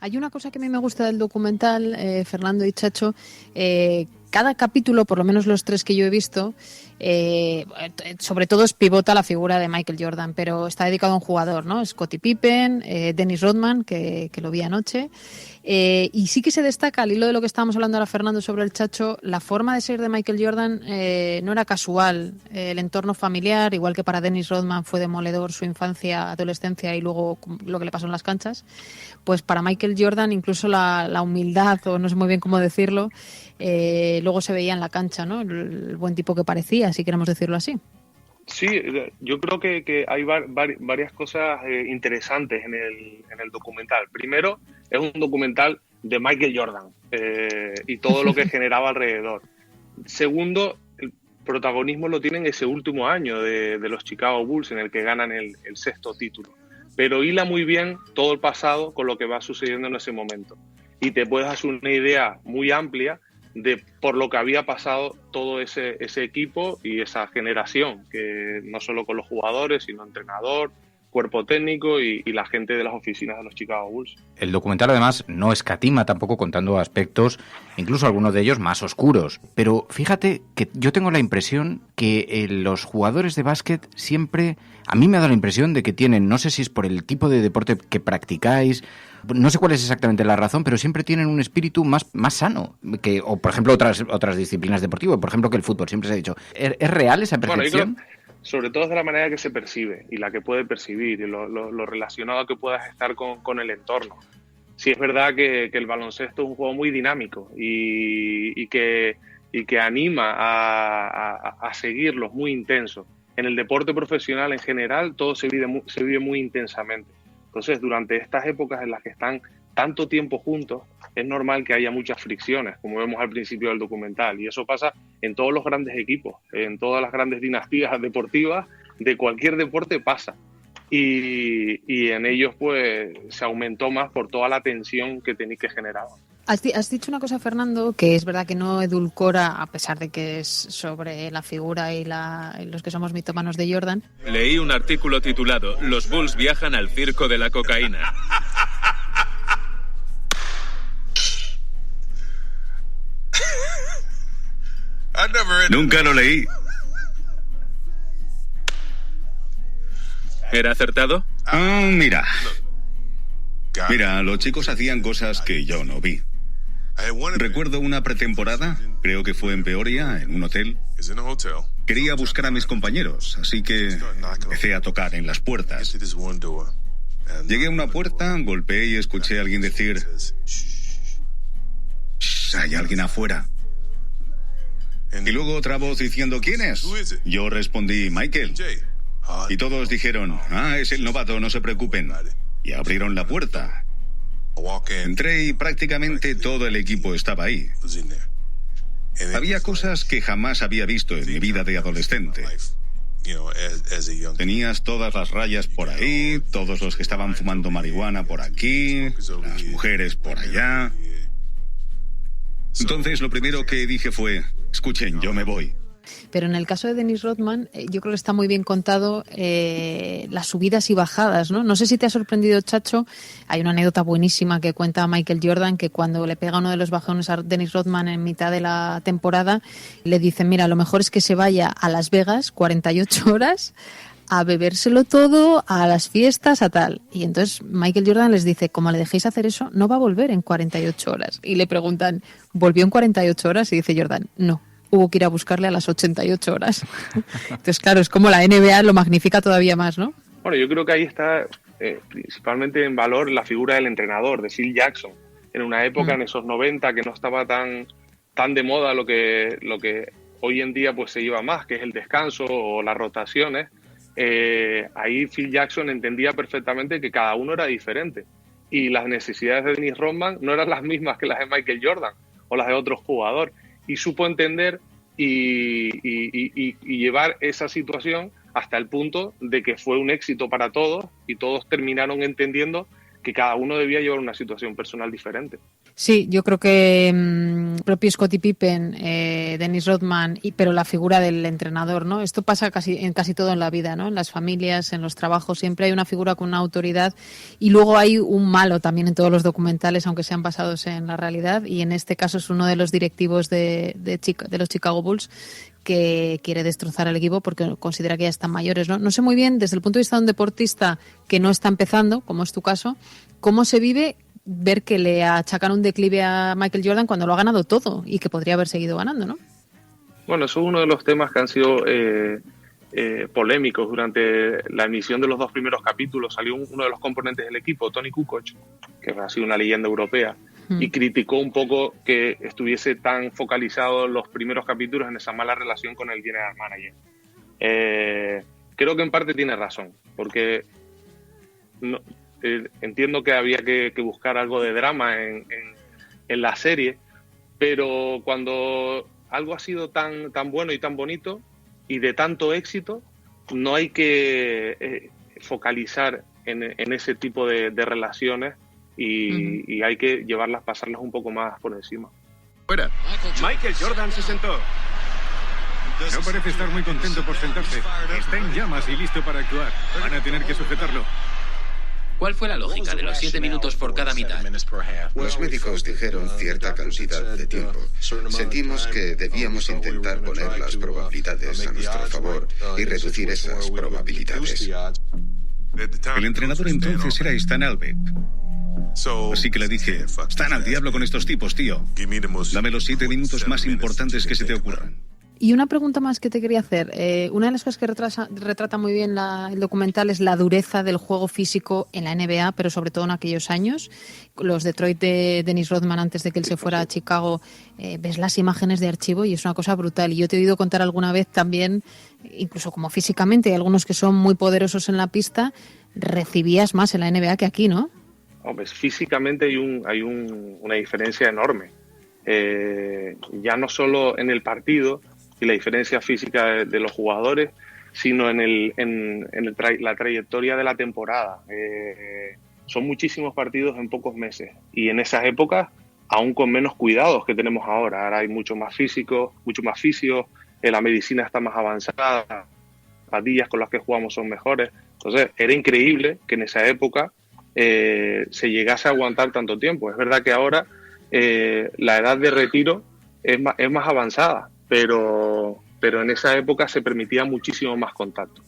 Hay una cosa que a mí me gusta del documental, Fernando y Chacho, cada capítulo, por lo menos los 3 que yo he visto, sobre todo pivota la figura de Michael Jordan, pero está dedicado a un jugador, ¿no? Scottie Pippen, Dennis Rodman, que lo vi anoche. Y sí que se destaca, al hilo de lo que estábamos hablando ahora, Fernando, sobre el Chacho, la forma de ser de Michael Jordan no era casual. El entorno familiar, igual que para Dennis Rodman fue demoledor su infancia, adolescencia y luego lo que le pasó en las canchas, pues para Michael Jordan incluso la humildad, o no sé muy bien cómo decirlo, luego se veía en la cancha, ¿no? El buen tipo que parecía, si queremos decirlo así. Sí, yo creo que hay varias cosas interesantes en el documental. Primero, es un documental de Michael Jordan y todo lo que generaba alrededor. Segundo, el protagonismo lo tienen ese último año de los Chicago Bulls, en el que ganan el 6º título. Pero hila muy bien todo el pasado con lo que va sucediendo en ese momento. Y te puedes hacer una idea muy amplia de por lo que había pasado todo ese equipo y esa generación, que no solo con los jugadores, sino entrenador, cuerpo técnico y la gente de las oficinas de los Chicago Bulls. El documental además no escatima tampoco, contando aspectos, incluso algunos de ellos más oscuros, pero fíjate que yo tengo la impresión que los jugadores de básquet siempre, a mí me ha dado la impresión de que tienen, no sé si es por el tipo de deporte que practicáis, no sé cuál es exactamente la razón, pero siempre tienen un espíritu más sano que, o por ejemplo, otras disciplinas deportivas, por ejemplo, que el fútbol. Siempre se ha dicho, ¿es real esa percepción? Bueno, sobre todo es de la manera que se percibe y la que puede percibir y lo relacionado que puedas estar con el entorno. Sí, es verdad que el baloncesto es un juego muy dinámico y que anima a seguirlo, muy intenso. En el deporte profesional en general todo se vive muy intensamente. Entonces, durante estas épocas en las que están tanto tiempo juntos, es normal que haya muchas fricciones, como vemos al principio del documental. Y eso pasa en todos los grandes equipos, en todas las grandes dinastías deportivas, de cualquier deporte pasa. Y en ellos pues se aumentó más por toda la tensión que generaba. Has dicho una cosa, Fernando, que es verdad que no edulcora, a pesar de que es sobre la figura y los que somos mitómanos de Jordan. Leí un artículo titulado "Los Bulls viajan al circo de la cocaína". Nunca lo leí. ¿Era acertado? Mira, los chicos hacían cosas que yo no vi. Recuerdo una pretemporada, creo que fue en Peoria, en un hotel. Quería buscar a mis compañeros, así que empecé a tocar en las puertas. Llegué a una puerta, golpeé y escuché a alguien decir: "Shh, hay alguien afuera". Y luego otra voz diciendo: "¿Quién es?". Yo respondí: "Michael". Y todos dijeron: "Es el novato, no se preocupen". Y abrieron la puerta. Entré y prácticamente todo el equipo estaba ahí. Había cosas que jamás había visto en mi vida de adolescente. Tenías todas las rayas por ahí, todos los que estaban fumando marihuana por aquí, las mujeres por allá. Entonces lo primero que dije fue: escuchen, yo me voy. Pero en el caso de Dennis Rodman, yo creo que está muy bien contado las subidas y bajadas, ¿no? No sé si te ha sorprendido, Chacho. Hay una anécdota buenísima que cuenta Michael Jordan, que cuando le pega uno de los bajones a Dennis Rodman en mitad de la temporada, le dicen: mira, lo mejor es que se vaya a Las Vegas 48 horas a bebérselo todo, a las fiestas, a tal. Y entonces Michael Jordan les dice: como le dejéis hacer eso, no va a volver en 48 horas. Y le preguntan: ¿volvió en 48 horas? Y dice Jordan: no. Hubo que ir a buscarle a las 88 horas. Entonces, claro, es como la NBA lo magnifica todavía más, ¿no? Bueno, yo creo que ahí está principalmente en valor la figura del entrenador, de Phil Jackson. En una época, en esos 90, que no estaba tan de moda lo que hoy en día pues se lleva más, que es el descanso o las rotaciones. Ahí Phil Jackson entendía perfectamente que cada uno era diferente. Y las necesidades de Dennis Rodman no eran las mismas que las de Michael Jordan o las de otro jugador. Y supo entender y llevar esa situación hasta el punto de que fue un éxito para todos y todos terminaron entendiendo que cada uno debía llevar una situación personal diferente. Sí, yo creo que propio Scottie Pippen, Dennis Rodman, pero la figura del entrenador, ¿no? Esto pasa en casi todo en la vida, ¿no? En las familias, en los trabajos, siempre hay una figura con una autoridad y luego hay un malo también en todos los documentales, aunque sean basados en la realidad, y en este caso es uno de los directivos de los Chicago Bulls que quiere destrozar al equipo porque considera que ya están mayores, ¿no? No sé muy bien, desde el punto de vista de un deportista que no está empezando, como es tu caso, cómo se vive ver que le achacan un declive a Michael Jordan cuando lo ha ganado todo y que podría haber seguido ganando, ¿no? Bueno, eso es uno de los temas que han sido polémicos durante la emisión de los 2 primeros capítulos. Salió uno de los componentes del equipo, Tony Kukoc, que ha sido una leyenda europea, y criticó un poco que estuviese tan focalizado los primeros capítulos en esa mala relación con el general manager. Creo que en parte tiene razón, porque entiendo que había que buscar algo de drama en la serie, pero cuando algo ha sido tan bueno y tan bonito y de tanto éxito, no hay que focalizar en ese tipo de relaciones y hay que pasarlas un poco más por encima. Fuera. Michael Jordan se sentó. No parece estar muy contento por sentarse. Está en llamas y listo para actuar. Van a tener que sujetarlo. ¿Cuál fue la lógica de los 7 minutos por cada mitad? Los médicos dijeron cierta cantidad de tiempo. Sentimos que debíamos intentar poner las probabilidades a nuestro favor y reducir esas probabilidades. El entrenador entonces era Stan Albeck. Así que le dije, Stan, al diablo con estos tipos, tío. Dame los 7 minutos más importantes que se te ocurran. Y una pregunta más que te quería hacer. Una de las cosas que retrata muy bien el documental es la dureza del juego físico en la NBA, pero sobre todo en aquellos años. Los Detroit de Dennis Rodman, antes de que él se fuera a Chicago, ves las imágenes de archivo y es una cosa brutal. Y yo te he oído contar alguna vez también, incluso como físicamente, hay algunos que son muy poderosos en la pista, recibías más en la NBA que aquí, ¿no? Hombre, físicamente hay una diferencia enorme. Ya no solo en el partido y la diferencia física de los jugadores, sino en la trayectoria de la temporada. Son muchísimos partidos en pocos meses y en esas épocas aún con menos cuidados que tenemos ahora. Ahora hay mucho más físicos, mucho más fisios, la medicina está más avanzada, las patillas con las que jugamos son mejores. Entonces era increíble que en esa época se llegase a aguantar tanto tiempo. Es verdad que ahora la edad de retiro es más avanzada, pero en esa época se permitía muchísimo más contacto.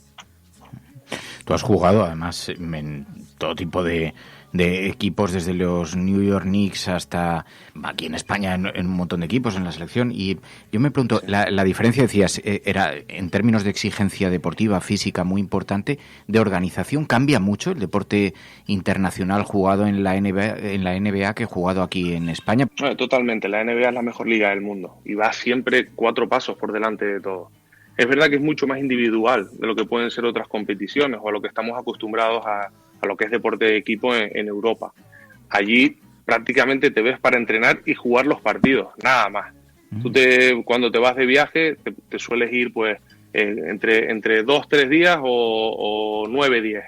Tú has jugado además en todo tipo de equipos, desde los New York Knicks hasta aquí en España en un montón de equipos en la selección, y yo me pregunto, la diferencia, decías, era en términos de exigencia deportiva, física, muy importante, de organización. ¿Cambia mucho el deporte internacional jugado en la NBA que jugado aquí en España? Totalmente, la NBA es la mejor liga del mundo y va siempre 4 pasos por delante de todo. Es verdad que es mucho más individual de lo que pueden ser otras competiciones o a lo que estamos acostumbrados a lo que es deporte de equipo en Europa. Allí prácticamente te ves para entrenar y jugar los partidos, nada más. Tú cuando te vas de viaje te sueles ir pues entre 2-3 días o 9-10.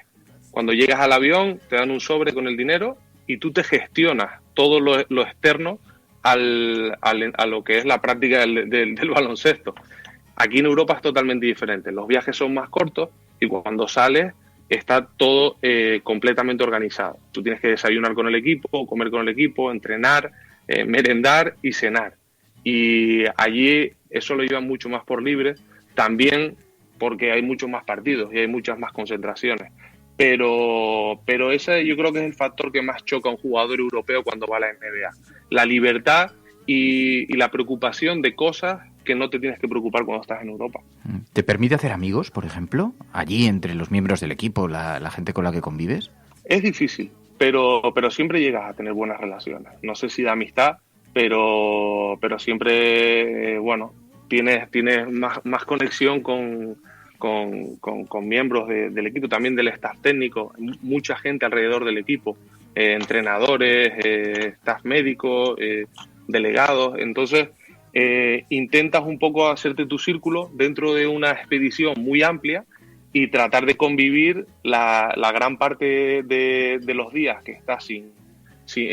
Cuando llegas al avión te dan un sobre con el dinero y tú te gestionas todo lo externo a lo que es la práctica del baloncesto. Aquí en Europa es totalmente diferente. Los viajes son más cortos y cuando sales está todo completamente organizado. Tú tienes que desayunar con el equipo, comer con el equipo, entrenar, merendar y cenar. Y allí eso lo llevan mucho más por libre, también porque hay muchos más partidos y hay muchas más concentraciones. Pero ese yo creo que es el factor que más choca a un jugador europeo cuando va a la NBA. La libertad y la preocupación de cosas que no te tienes que preocupar cuando estás en Europa. ¿Te permite hacer amigos, por ejemplo, allí entre los miembros del equipo, la gente con la que convives? Es difícil, pero siempre llegas a tener buenas relaciones. No sé si de amistad, pero siempre, tienes más conexión con miembros del equipo, también del staff técnico, mucha gente alrededor del equipo, entrenadores, staff médico, delegados. Entonces intentas un poco hacerte tu círculo dentro de una expedición muy amplia y tratar de convivir la gran parte de los días que estás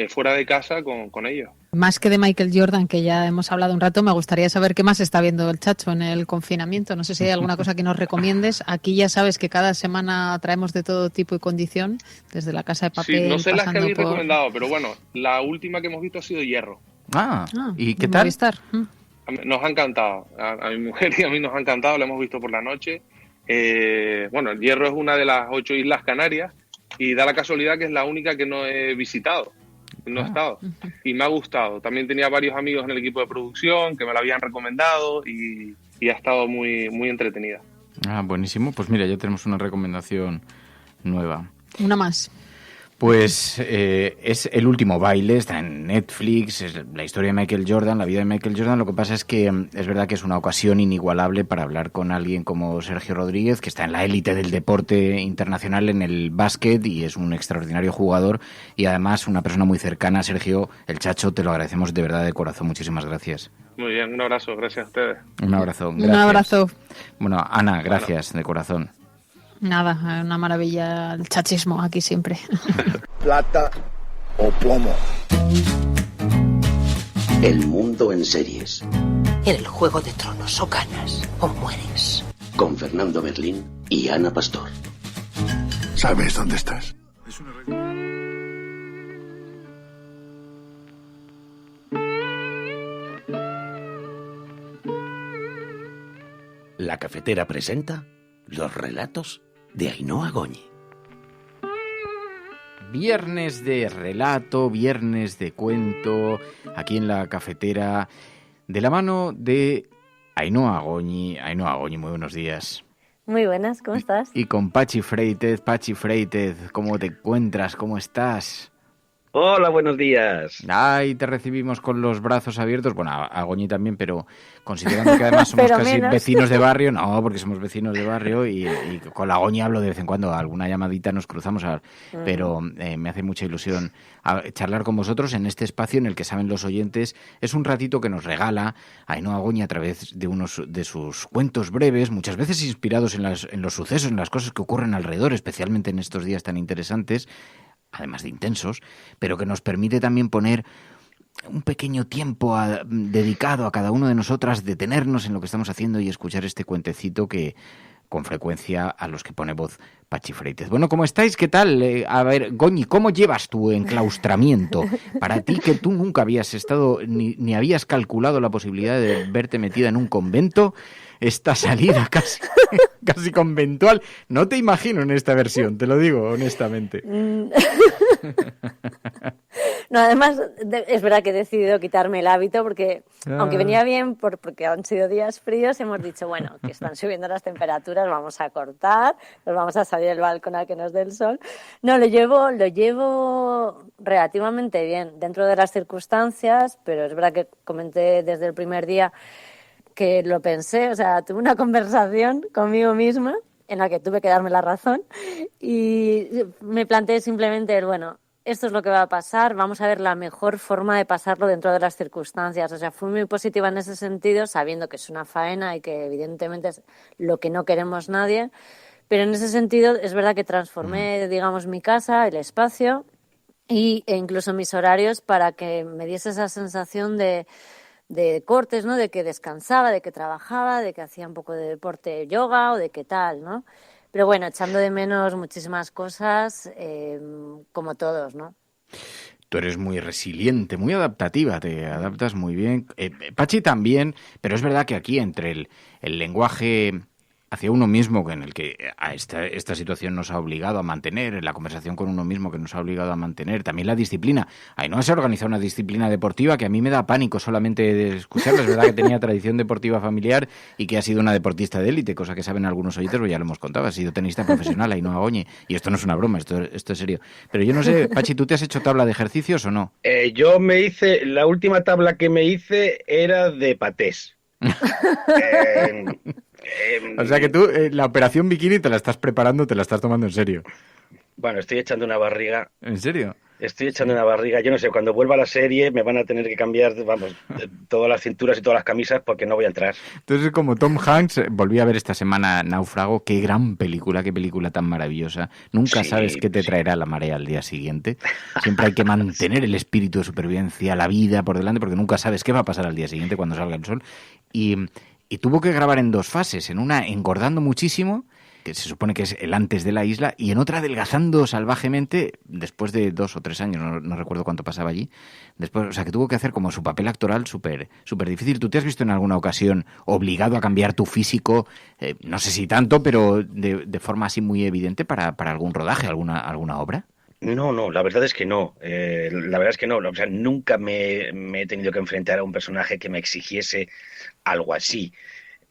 fuera de casa con ellos. Más que de Michael Jordan, que ya hemos hablado un rato, me gustaría saber qué más está viendo el Chacho en el confinamiento. No sé si hay alguna cosa que nos recomiendes. Aquí ya sabes que cada semana traemos de todo tipo y condición, desde La Casa de Papel. Sí, no sé las que habéis recomendado, pero bueno, la última que hemos visto ha sido Hierro. ¿Y qué tal? Nos ha encantado. A mi mujer y a mí nos ha encantado, la hemos visto por la noche. Bueno, el Hierro es una de las 8 Islas Canarias y da la casualidad que es la única que no he visitado. No he estado y me ha gustado. También tenía varios amigos en el equipo de producción que me la habían recomendado y ha estado muy, muy entretenida. Buenísimo. Pues mira, ya tenemos una recomendación nueva. Una más. Pues es El último baile, está en Netflix, es la historia de Michael Jordan, la vida de Michael Jordan. Lo que pasa es que es verdad que es una ocasión inigualable para hablar con alguien como Sergio Rodríguez, que está en la élite del deporte internacional en el básquet y es un extraordinario jugador y además una persona muy cercana. Sergio, el Chacho, te lo agradecemos de verdad de corazón. Muchísimas gracias. Muy bien, un abrazo, gracias a ustedes. Un abrazo, gracias. Un abrazo. Bueno, Ana, gracias de corazón. Nada, una maravilla el chachismo aquí siempre. Plata o plomo. El mundo en series. En el Juego de Tronos o ganas o mueres. Con Fernando Merlín y Ana Pastor. ¿Sabes dónde estás? La Cafetera presenta los relatos de Ainhoa Goñi. Viernes de relato, viernes de cuento, aquí en La Cafetera, de la mano de Ainhoa Goñi. Ainhoa Goñi, muy buenos días. Muy buenas, ¿cómo estás? Y con Pachi Freites, ¿cómo te encuentras? ¿Cómo estás? Hola, buenos días. Ay, te recibimos con los brazos abiertos. Bueno, a Goñi también, pero considerando que además somos casi menos vecinos de barrio, no, porque somos vecinos de barrio y con la Goñi hablo de vez en cuando, alguna llamadita nos cruzamos, pero me hace mucha ilusión charlar con vosotros en este espacio en el que, saben los oyentes, es un ratito que nos regala Ainhoa Goñi a través de unos de sus cuentos breves, muchas veces inspirados en los sucesos, en las cosas que ocurren alrededor, especialmente en estos días tan interesantes, además de intensos, pero que nos permite también poner un pequeño tiempo dedicado a cada uno de nosotras, detenernos en lo que estamos haciendo y escuchar este cuentecito que con frecuencia a los que pone voz Pachi Freites. Bueno, ¿cómo estáis? ¿Qué tal? A ver, Goñi, ¿cómo llevas tu enclaustramiento? Para ti, que tú nunca habías estado ni habías calculado la posibilidad de verte metida en un convento, esta salida casi conventual, no te imagino en esta versión, te lo digo honestamente. No, además es verdad que he decidido quitarme el hábito porque aunque venía bien porque han sido días fríos, hemos dicho, bueno, que están subiendo las temperaturas, vamos a cortar, nos vamos a salir del balcón a que nos dé el sol. No, lo llevo relativamente bien dentro de las circunstancias, pero es verdad que comenté desde el primer día que lo pensé, o sea, tuve una conversación conmigo misma en la que tuve que darme la razón y me planteé simplemente esto es lo que va a pasar, vamos a ver la mejor forma de pasarlo dentro de las circunstancias. O sea, fui muy positiva en ese sentido, sabiendo que es una faena y que evidentemente es lo que no queremos nadie, pero en ese sentido es verdad que transformé, digamos, mi casa, el espacio e incluso mis horarios para que me diese esa sensación de cortes, ¿no? De que descansaba, de que trabajaba, de que hacía un poco de deporte, yoga o de qué tal, ¿no? Pero bueno, echando de menos muchísimas cosas, como todos, ¿no? Tú eres muy resiliente, muy adaptativa, te adaptas muy bien. Pachi también, pero es verdad que aquí entre el lenguaje hacia uno mismo, en el que a esta situación nos ha obligado a mantener, la conversación con uno mismo que nos ha obligado a mantener, también la disciplina. Ainhoa se ha organizado una disciplina deportiva que a mí me da pánico solamente de escucharla. Es verdad que tenía tradición deportiva familiar y que ha sido una deportista de élite, cosa que saben algunos oyentes, pues ya lo hemos contado, ha sido tenista profesional, Ainhoa Goñi, y esto no es una broma, esto es serio. Pero yo no sé, Pachi, ¿tú te has hecho tabla de ejercicios o no? Yo la última tabla que me hice era de patés. O sea que tú la operación bikini te la estás preparando, te la estás tomando en serio. Bueno, estoy echando una barriga. ¿En serio? Estoy echando una barriga. Yo no sé, cuando vuelva a la serie me van a tener que cambiar, vamos, todas las cinturas y todas las camisas porque no voy a entrar. Entonces, como Tom Hanks, volví a ver esta semana Náufrago. Qué gran película, qué película tan maravillosa. Nunca sabes qué te traerá la marea al día siguiente. Siempre hay que mantener el espíritu de supervivencia, la vida por delante, porque nunca sabes qué va a pasar al día siguiente cuando salga el sol. Y tuvo que grabar en 2 fases. En una engordando muchísimo, que se supone que es el antes de la isla, y en otra adelgazando salvajemente después de 2 o 3 años, no recuerdo cuánto pasaba allí. Después, o sea, que tuvo que hacer como su papel actoral súper difícil. ¿Tú te has visto en alguna ocasión obligado a cambiar tu físico, no sé si tanto, pero de forma así muy evidente para algún rodaje, alguna obra? No, la verdad es que no. La verdad es que no. O sea, nunca me he tenido que enfrentar a un personaje que me exigiese algo así.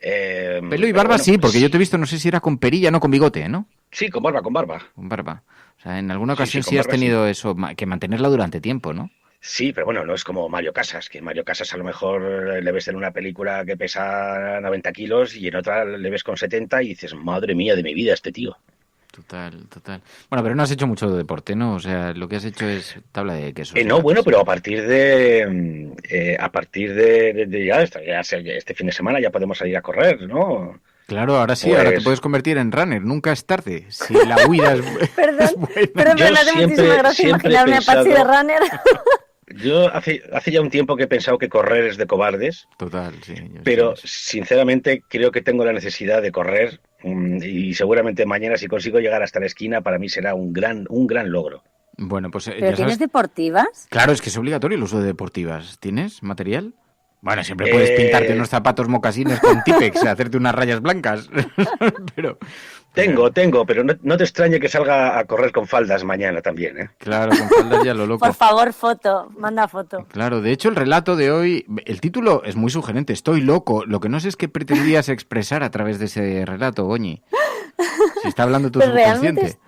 Pelo y barba sí, porque yo te he visto, no sé si era con perilla, no con bigote, ¿no? Sí, con barba. Con barba. O sea, en alguna ocasión sí has barba, tenido eso, que mantenerla durante tiempo, ¿no? Sí, pero bueno, no es como Mario Casas, que Mario Casas a lo mejor le ves en una película que pesa 90 kilos y en otra le ves con 70 y dices, madre mía de mi vida, este tío. Total. Bueno, pero no has hecho mucho de deporte, ¿no? O sea, lo que has hecho es tabla de quesos. No, bueno, pero a partir de ya este fin de semana ya podemos salir a correr, ¿no? Claro, ahora sí, ahora te puedes convertir en runner, nunca es tarde. Si la huida es buena. Perdón, me hace muchísima gracia imaginarme a Pachi de runner. Yo hace ya un tiempo que he pensado que correr es de cobardes. Total, sí. Pero sinceramente creo que tengo la necesidad de correr y seguramente mañana si consigo llegar hasta la esquina para mí será un gran logro. Bueno, pues ¿Pero tienes deportivas? Claro, es que es obligatorio el uso de deportivas. ¿Tienes material? Bueno, siempre puedes pintarte unos zapatos mocasines con Tipex, hacerte unas rayas blancas. Tengo, pero no te extrañe que salga a correr con faldas mañana también, ¿eh? Claro, con faldas ya lo loco. Por favor, manda foto. Claro, de hecho el relato de hoy, el título es muy sugerente, Estoy loco. Lo que no sé es qué pretendías expresar a través de ese relato, Goñi. Si está hablando tu subconsciente.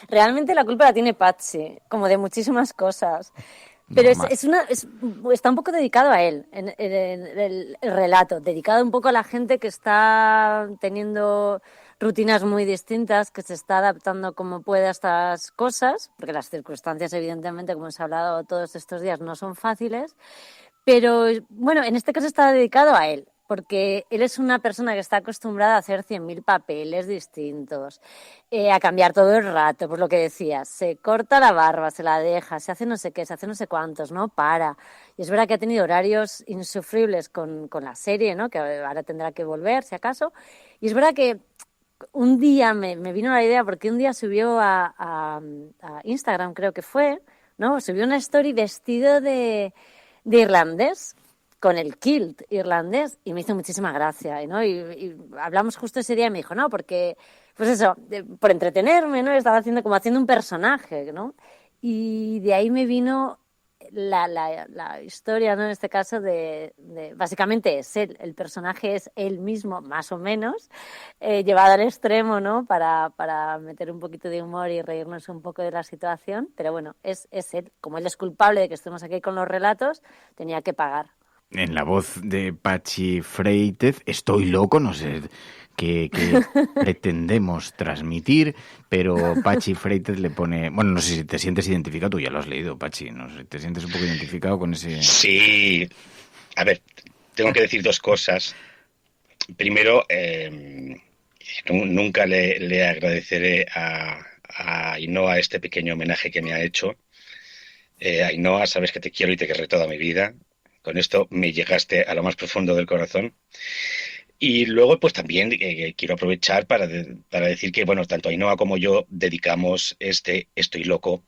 Realmente la culpa la tiene Pachi, como de muchísimas cosas. Pero está un poco dedicado a él, el relato, dedicado un poco a la gente que está teniendo rutinas muy distintas, que se está adaptando como puede a estas cosas, porque las circunstancias, evidentemente, como hemos hablado todos estos días, no son fáciles. Pero, bueno, en este caso está dedicado a él, porque él es una persona que está acostumbrada a hacer 100.000 papeles distintos, a cambiar todo el rato, pues lo que decías, se corta la barba, se la deja, se hace no sé qué, se hace no sé cuántos, no para. Y es verdad que ha tenido horarios insufribles con la serie, ¿no? Que ahora tendrá que volver, si acaso. Y es verdad que un día me vino la idea, porque un día subió a Instagram, creo que fue, ¿no? Subió una story vestido de irlandés, con el kilt irlandés, y me hizo muchísima gracia, ¿no? Y hablamos justo ese día y me dijo, no, porque, pues eso, por entretenerme, ¿no? Estaba haciendo un personaje, ¿no? Y de ahí me vino la historia, ¿no? En este caso de básicamente es él, el personaje es él mismo, más o menos, llevado al extremo, ¿no? Para meter un poquito de humor y reírnos un poco de la situación, pero bueno, es él. Como él es culpable de que estemos aquí con los relatos, tenía que pagar. En la voz de Pachi Freites, estoy loco, no sé qué pretendemos transmitir, pero Pachi Freites le pone... Bueno, no sé si te sientes identificado, tú ya lo has leído, Pachi, no sé, ¿te sientes un poco identificado con ese...? Sí, a ver, tengo que decir 2 cosas. Primero, nunca le agradeceré a Ainhoa este pequeño homenaje que me ha hecho. Ainhoa, sabes que te quiero y te querré toda mi vida. Con esto me llegaste a lo más profundo del corazón. Y luego, pues también quiero aprovechar para decir que, bueno, tanto Ainhoa como yo dedicamos Estoy loco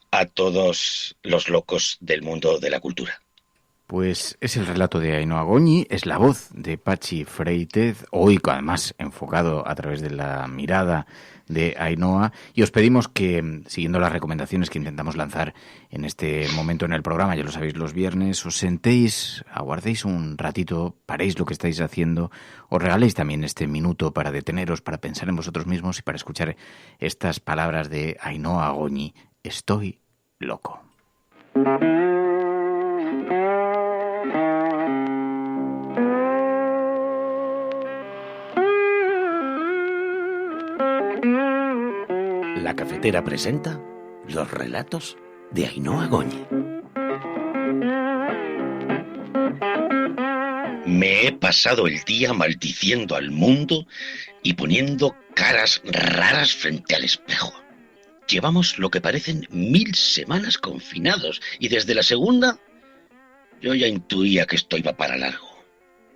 a todos los locos del mundo de la cultura. Pues es el relato de Ainhoa Goñi, es la voz de Pachi Freites, hoy además enfocado a través de la mirada de Ainhoa, y os pedimos que, siguiendo las recomendaciones que intentamos lanzar en este momento en el programa, ya lo sabéis, los viernes, os sentéis, aguardéis un ratito, paréis lo que estáis haciendo, os regaléis también este minuto para deteneros, para pensar en vosotros mismos y para escuchar estas palabras de Ainhoa Goñi, Estoy loco. La Cafetera presenta Los relatos de Ainhoa Goñi. Me he pasado el día maldiciendo al mundo y poniendo caras raras frente al espejo. Llevamos lo que parecen 1000 semanas confinados y desde la segunda yo ya intuía que esto iba para largo.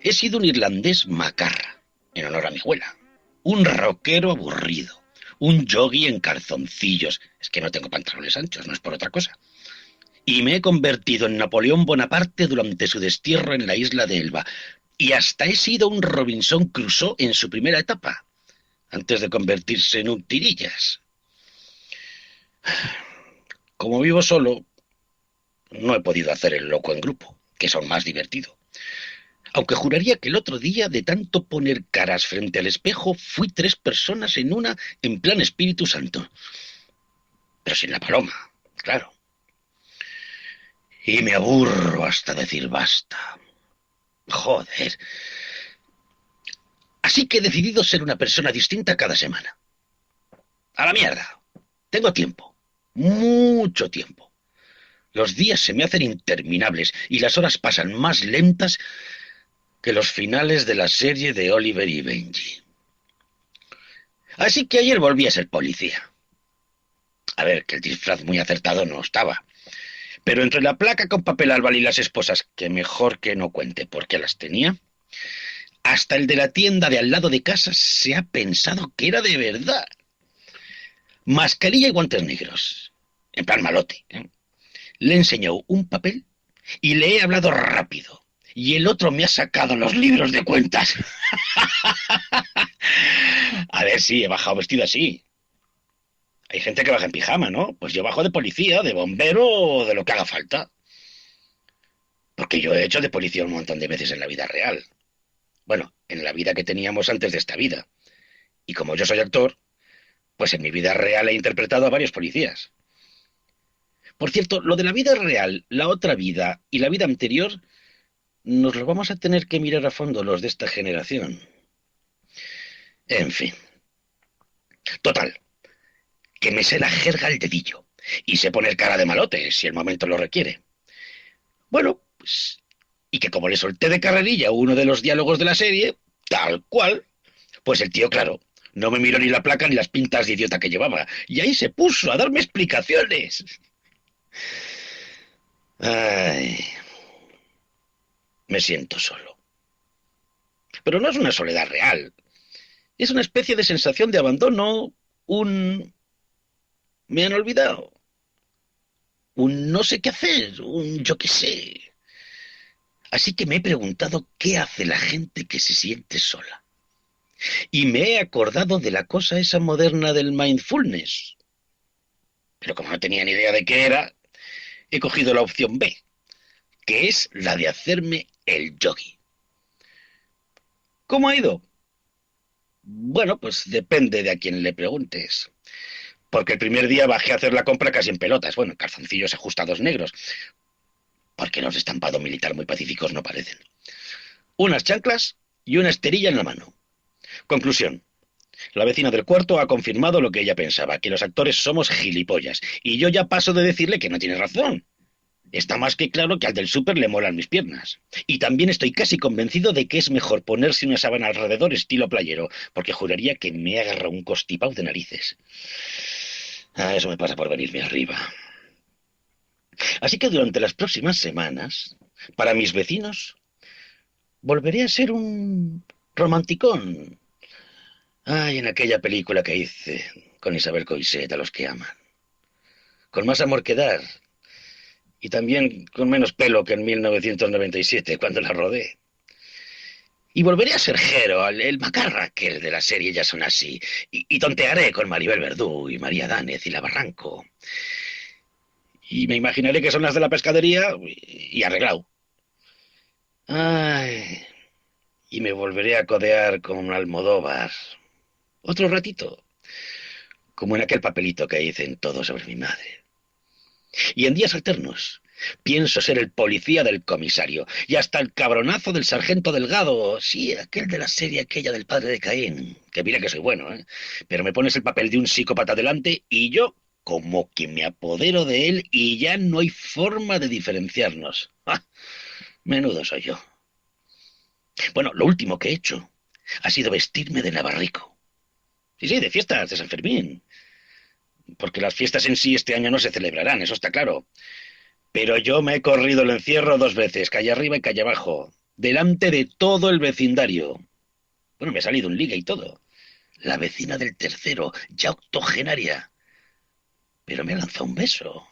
He sido un irlandés macarra, en honor a mi abuela. Un rockero aburrido. Un yogui en calzoncillos. Es que no tengo pantalones anchos, no es por otra cosa. Y me he convertido en Napoleón Bonaparte durante su destierro en la isla de Elba. Y hasta he sido un Robinson Crusoe en su primera etapa, antes de convertirse en un tirillas. Como vivo solo, no he podido hacer el loco en grupo, que es aún más divertido. Aunque juraría que el otro día, de tanto poner caras frente al espejo, fui 3 personas en una, en plan Espíritu Santo. Pero sin la paloma, claro. Y me aburro hasta decir basta. Joder. Así que he decidido ser una persona distinta cada semana. A la mierda. Tengo tiempo. Mucho tiempo. Los días se me hacen interminables y las horas pasan más lentas que los finales de la serie de Oliver y Benji. Así que ayer volví a ser policía. A ver, que el disfraz muy acertado no estaba. Pero entre la placa con papel albal y las esposas, que mejor que no cuente porque las tenía, hasta el de la tienda de al lado de casa se ha pensado que era de verdad. Mascarilla y guantes negros. En plan malote, ¿eh? Le he enseñado un papel y le he hablado rápido. Y el otro me ha sacado los libros de cuentas. A ver, sí, he bajado vestido así. Hay gente que baja en pijama, ¿no? Pues yo bajo de policía, de bombero o de lo que haga falta. Porque yo he hecho de policía un montón de veces en la vida real. Bueno, en la vida que teníamos antes de esta vida. Y como yo soy actor, pues en mi vida real he interpretado a varios policías. Por cierto, lo de la vida real, la otra vida y la vida anterior, nos lo vamos a tener que mirar a fondo los de esta generación. En fin. Total. Que me sé la jerga al dedillo. Y sé poner cara de malote, si el momento lo requiere. Bueno, pues... Y que como le solté de carrerilla uno de los diálogos de la serie, tal cual, pues el tío, claro, no me miró ni la placa ni las pintas de idiota que llevaba. Y ahí se puso a darme explicaciones. Ay... Me siento solo. Pero no es una soledad real. Es una especie de sensación de abandono, me han olvidado. Un no sé qué hacer, un yo qué sé. Así que me he preguntado qué hace la gente que se siente sola. Y me he acordado de la cosa esa moderna del mindfulness. Pero como no tenía ni idea de qué era, he cogido la opción B, que es la de hacerme el yogui. ¿Cómo ha ido? Bueno, pues depende de a quien le preguntes. Porque el primer día bajé a hacer la compra casi en pelotas, bueno, calzoncillos ajustados negros. Porque los de estampado militar muy pacíficos no parecen. Unas chanclas y una esterilla en la mano. Conclusión. La vecina del cuarto ha confirmado lo que ella pensaba, que los actores somos gilipollas. Y yo ya paso de decirle que no tiene razón. Está más que claro que al del súper le molan mis piernas. Y también estoy casi convencido de que es mejor ponerse una sábana alrededor estilo playero, porque juraría que me agarra un costipao de narices. Ah, eso me pasa por venirme arriba. Así que durante las próximas semanas, para mis vecinos, volveré a ser un romanticón. Ay, en aquella película que hice con Isabel Coixet, A los que aman. Con más amor que dar. Y también con menos pelo que en 1997, cuando la rodé. Y volveré a ser Jero, el macarra, que el de la serie Ya son así. Y tontearé con Maribel Verdú y María Dánez y La Barranco. Y me imaginaré que son las de la pescadería y arreglado. Ay, y me volveré a codear con Almodóvar. Otro ratito. Como en aquel papelito que hice en Todo sobre mi madre. Y en días alternos pienso ser el policía del comisario y hasta el cabronazo del sargento Delgado, sí, aquel de la serie aquella del padre de Caín, que mira que soy bueno, ¿eh? Pero me pones el papel de un psicópata delante y yo como que me apodero de él y ya no hay forma de diferenciarnos. ¡Ah! Menudo soy yo. Bueno, lo último que he hecho ha sido vestirme de navarrico. Sí, de fiestas de San Fermín. Porque las fiestas en sí este año no se celebrarán, eso está claro. Pero yo me he corrido el encierro 2 veces, calle arriba y calle abajo, delante de todo el vecindario. Bueno, me ha salido un ligue y todo. La vecina del tercero, ya octogenaria. Pero me ha lanzado un beso.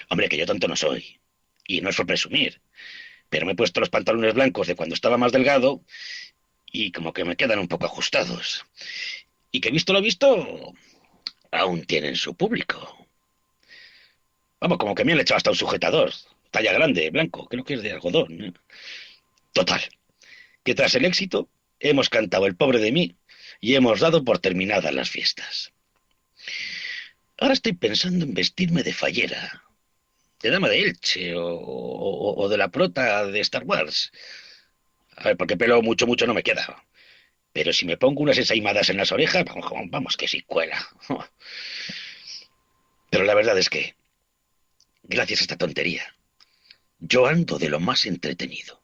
Hombre, que yo tonto no soy. Y no es por presumir. Pero me he puesto los pantalones blancos de cuando estaba más delgado y como que me quedan un poco ajustados. Y que visto lo visto, aún tienen su público. Vamos, como que me han echado hasta un sujetador. Talla grande, blanco, creo que es de algodón, ¿eh? Total, que tras el éxito hemos cantado El pobre de mí y hemos dado por terminadas las fiestas. Ahora estoy pensando en vestirme de fallera, de dama de Elche o de la prota de Star Wars. A ver, porque pelo mucho no me queda. Pero si me pongo unas ensaimadas en las orejas, vamos que sí cuela. Pero la verdad es que, gracias a esta tontería, yo ando de lo más entretenido.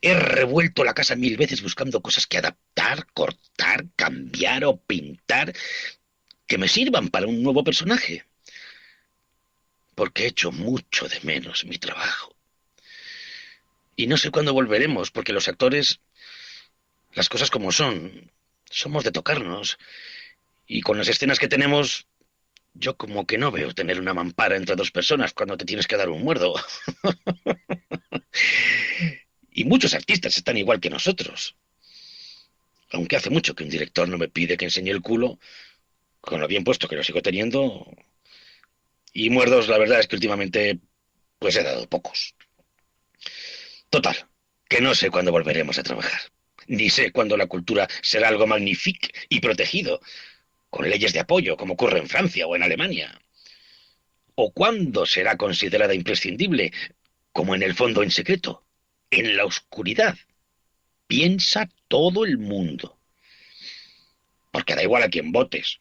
He revuelto la casa 1000 veces buscando cosas que adaptar, cortar, cambiar o pintar que me sirvan para un nuevo personaje. Porque he hecho mucho de menos mi trabajo. Y no sé cuándo volveremos, porque los actores, las cosas como son, somos de tocarnos. Y con las escenas que tenemos, yo como que no veo tener una mampara entre 2 personas cuando te tienes que dar un muerdo. Y muchos artistas están igual que nosotros. Aunque hace mucho que un director no me pide que enseñe el culo, con lo bien puesto que lo sigo teniendo. Y muerdos, la verdad es que últimamente, pues he dado pocos. Total, que no sé cuándo volveremos a trabajar. Ni sé cuándo la cultura será algo magnífico y protegido, con leyes de apoyo, como ocurre en Francia o en Alemania. O cuándo será considerada imprescindible, como en el fondo en secreto, en la oscuridad. Piensa todo el mundo. Porque da igual a quién votes.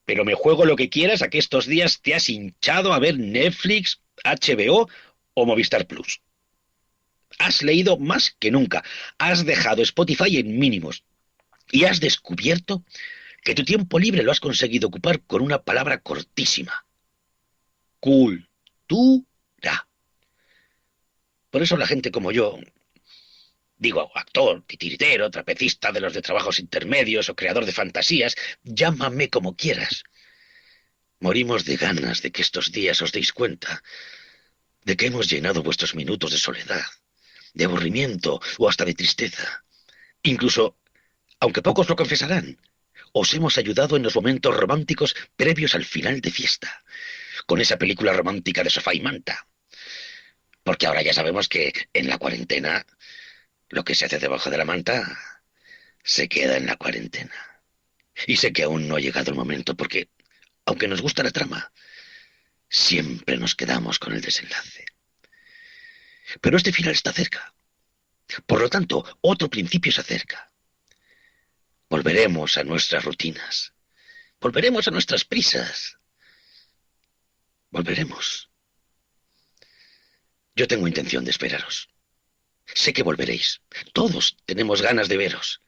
Pero me juego lo que quieras a que estos días te has hinchado a ver Netflix, HBO o Movistar Plus. Has leído más que nunca. Has dejado Spotify en mínimos. Y has descubierto que tu tiempo libre lo has conseguido ocupar con una palabra cortísima. Cultura. Por eso la gente como yo, digo actor, titiritero, trapecista de los de trabajos intermedios o creador de fantasías, llámame como quieras. Morimos de ganas de que estos días os deis cuenta de que hemos llenado vuestros minutos de soledad, de aburrimiento o hasta de tristeza. Incluso, aunque pocos lo confesarán, os hemos ayudado en los momentos románticos previos al final de fiesta, con esa película romántica de sofá y manta. Porque ahora ya sabemos que en la cuarentena lo que se hace debajo de la manta se queda en la cuarentena. Y sé que aún no ha llegado el momento porque, aunque nos gusta la trama, siempre nos quedamos con el desenlace. Pero este final está cerca. Por lo tanto, otro principio se acerca. Volveremos a nuestras rutinas. Volveremos a nuestras prisas. Volveremos. Yo tengo intención de esperaros. Sé que volveréis. Todos tenemos ganas de veros.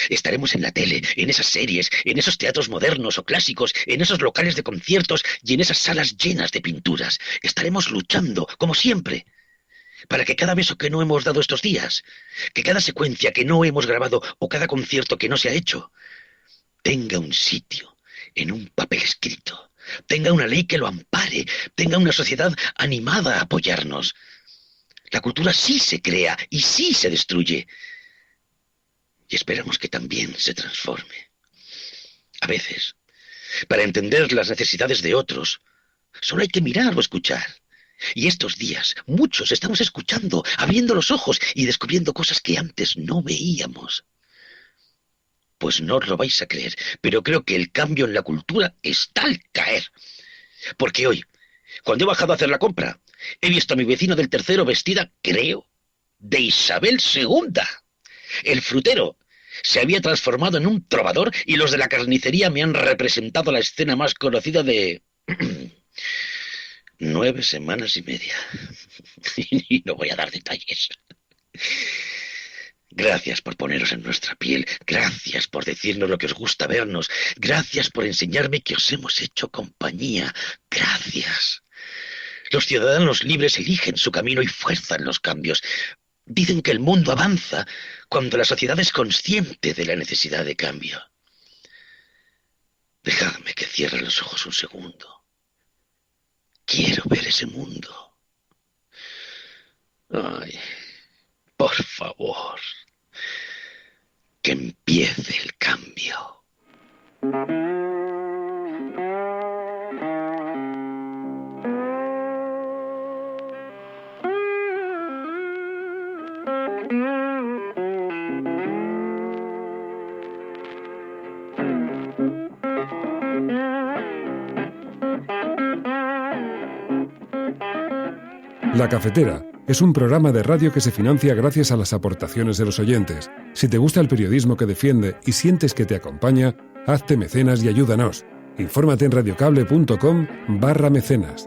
Estaremos en la tele, en esas series, en esos teatros modernos o clásicos, en esos locales de conciertos y en esas salas llenas de pinturas. Estaremos luchando, como siempre, para que cada beso que no hemos dado estos días, que cada secuencia que no hemos grabado o cada concierto que no se ha hecho, tenga un sitio en un papel escrito, tenga una ley que lo ampare, tenga una sociedad animada a apoyarnos. La cultura sí se crea y sí se destruye. Y esperamos que también se transforme. A veces, para entender las necesidades de otros, solo hay que mirar o escuchar. Y estos días, muchos estamos escuchando, abriendo los ojos y descubriendo cosas que antes no veíamos. Pues no os lo vais a creer, pero creo que el cambio en la cultura está al caer. Porque hoy, cuando he bajado a hacer la compra, he visto a mi vecino del tercero vestida, creo, de Isabel II. El frutero Se había transformado en un trovador y los de la carnicería me han representado la escena más conocida de 9 semanas y media. Y no voy a dar detalles. Gracias por poneros en nuestra piel. Gracias por decirnos lo que os gusta vernos. Gracias por enseñarme que os hemos hecho compañía. Gracias. Los ciudadanos libres eligen su camino y fuerzan los cambios. Dicen que el mundo avanza cuando la sociedad es consciente de la necesidad de cambio. Dejadme que cierre los ojos un segundo. Quiero ver ese mundo. Ay, por favor, que empiece el cambio. La Cafetera es un programa de radio que se financia gracias a las aportaciones de los oyentes. Si te gusta el periodismo que defiende y sientes que te acompaña, hazte mecenas y ayúdanos. Infórmate en radiocable.com/mecenas.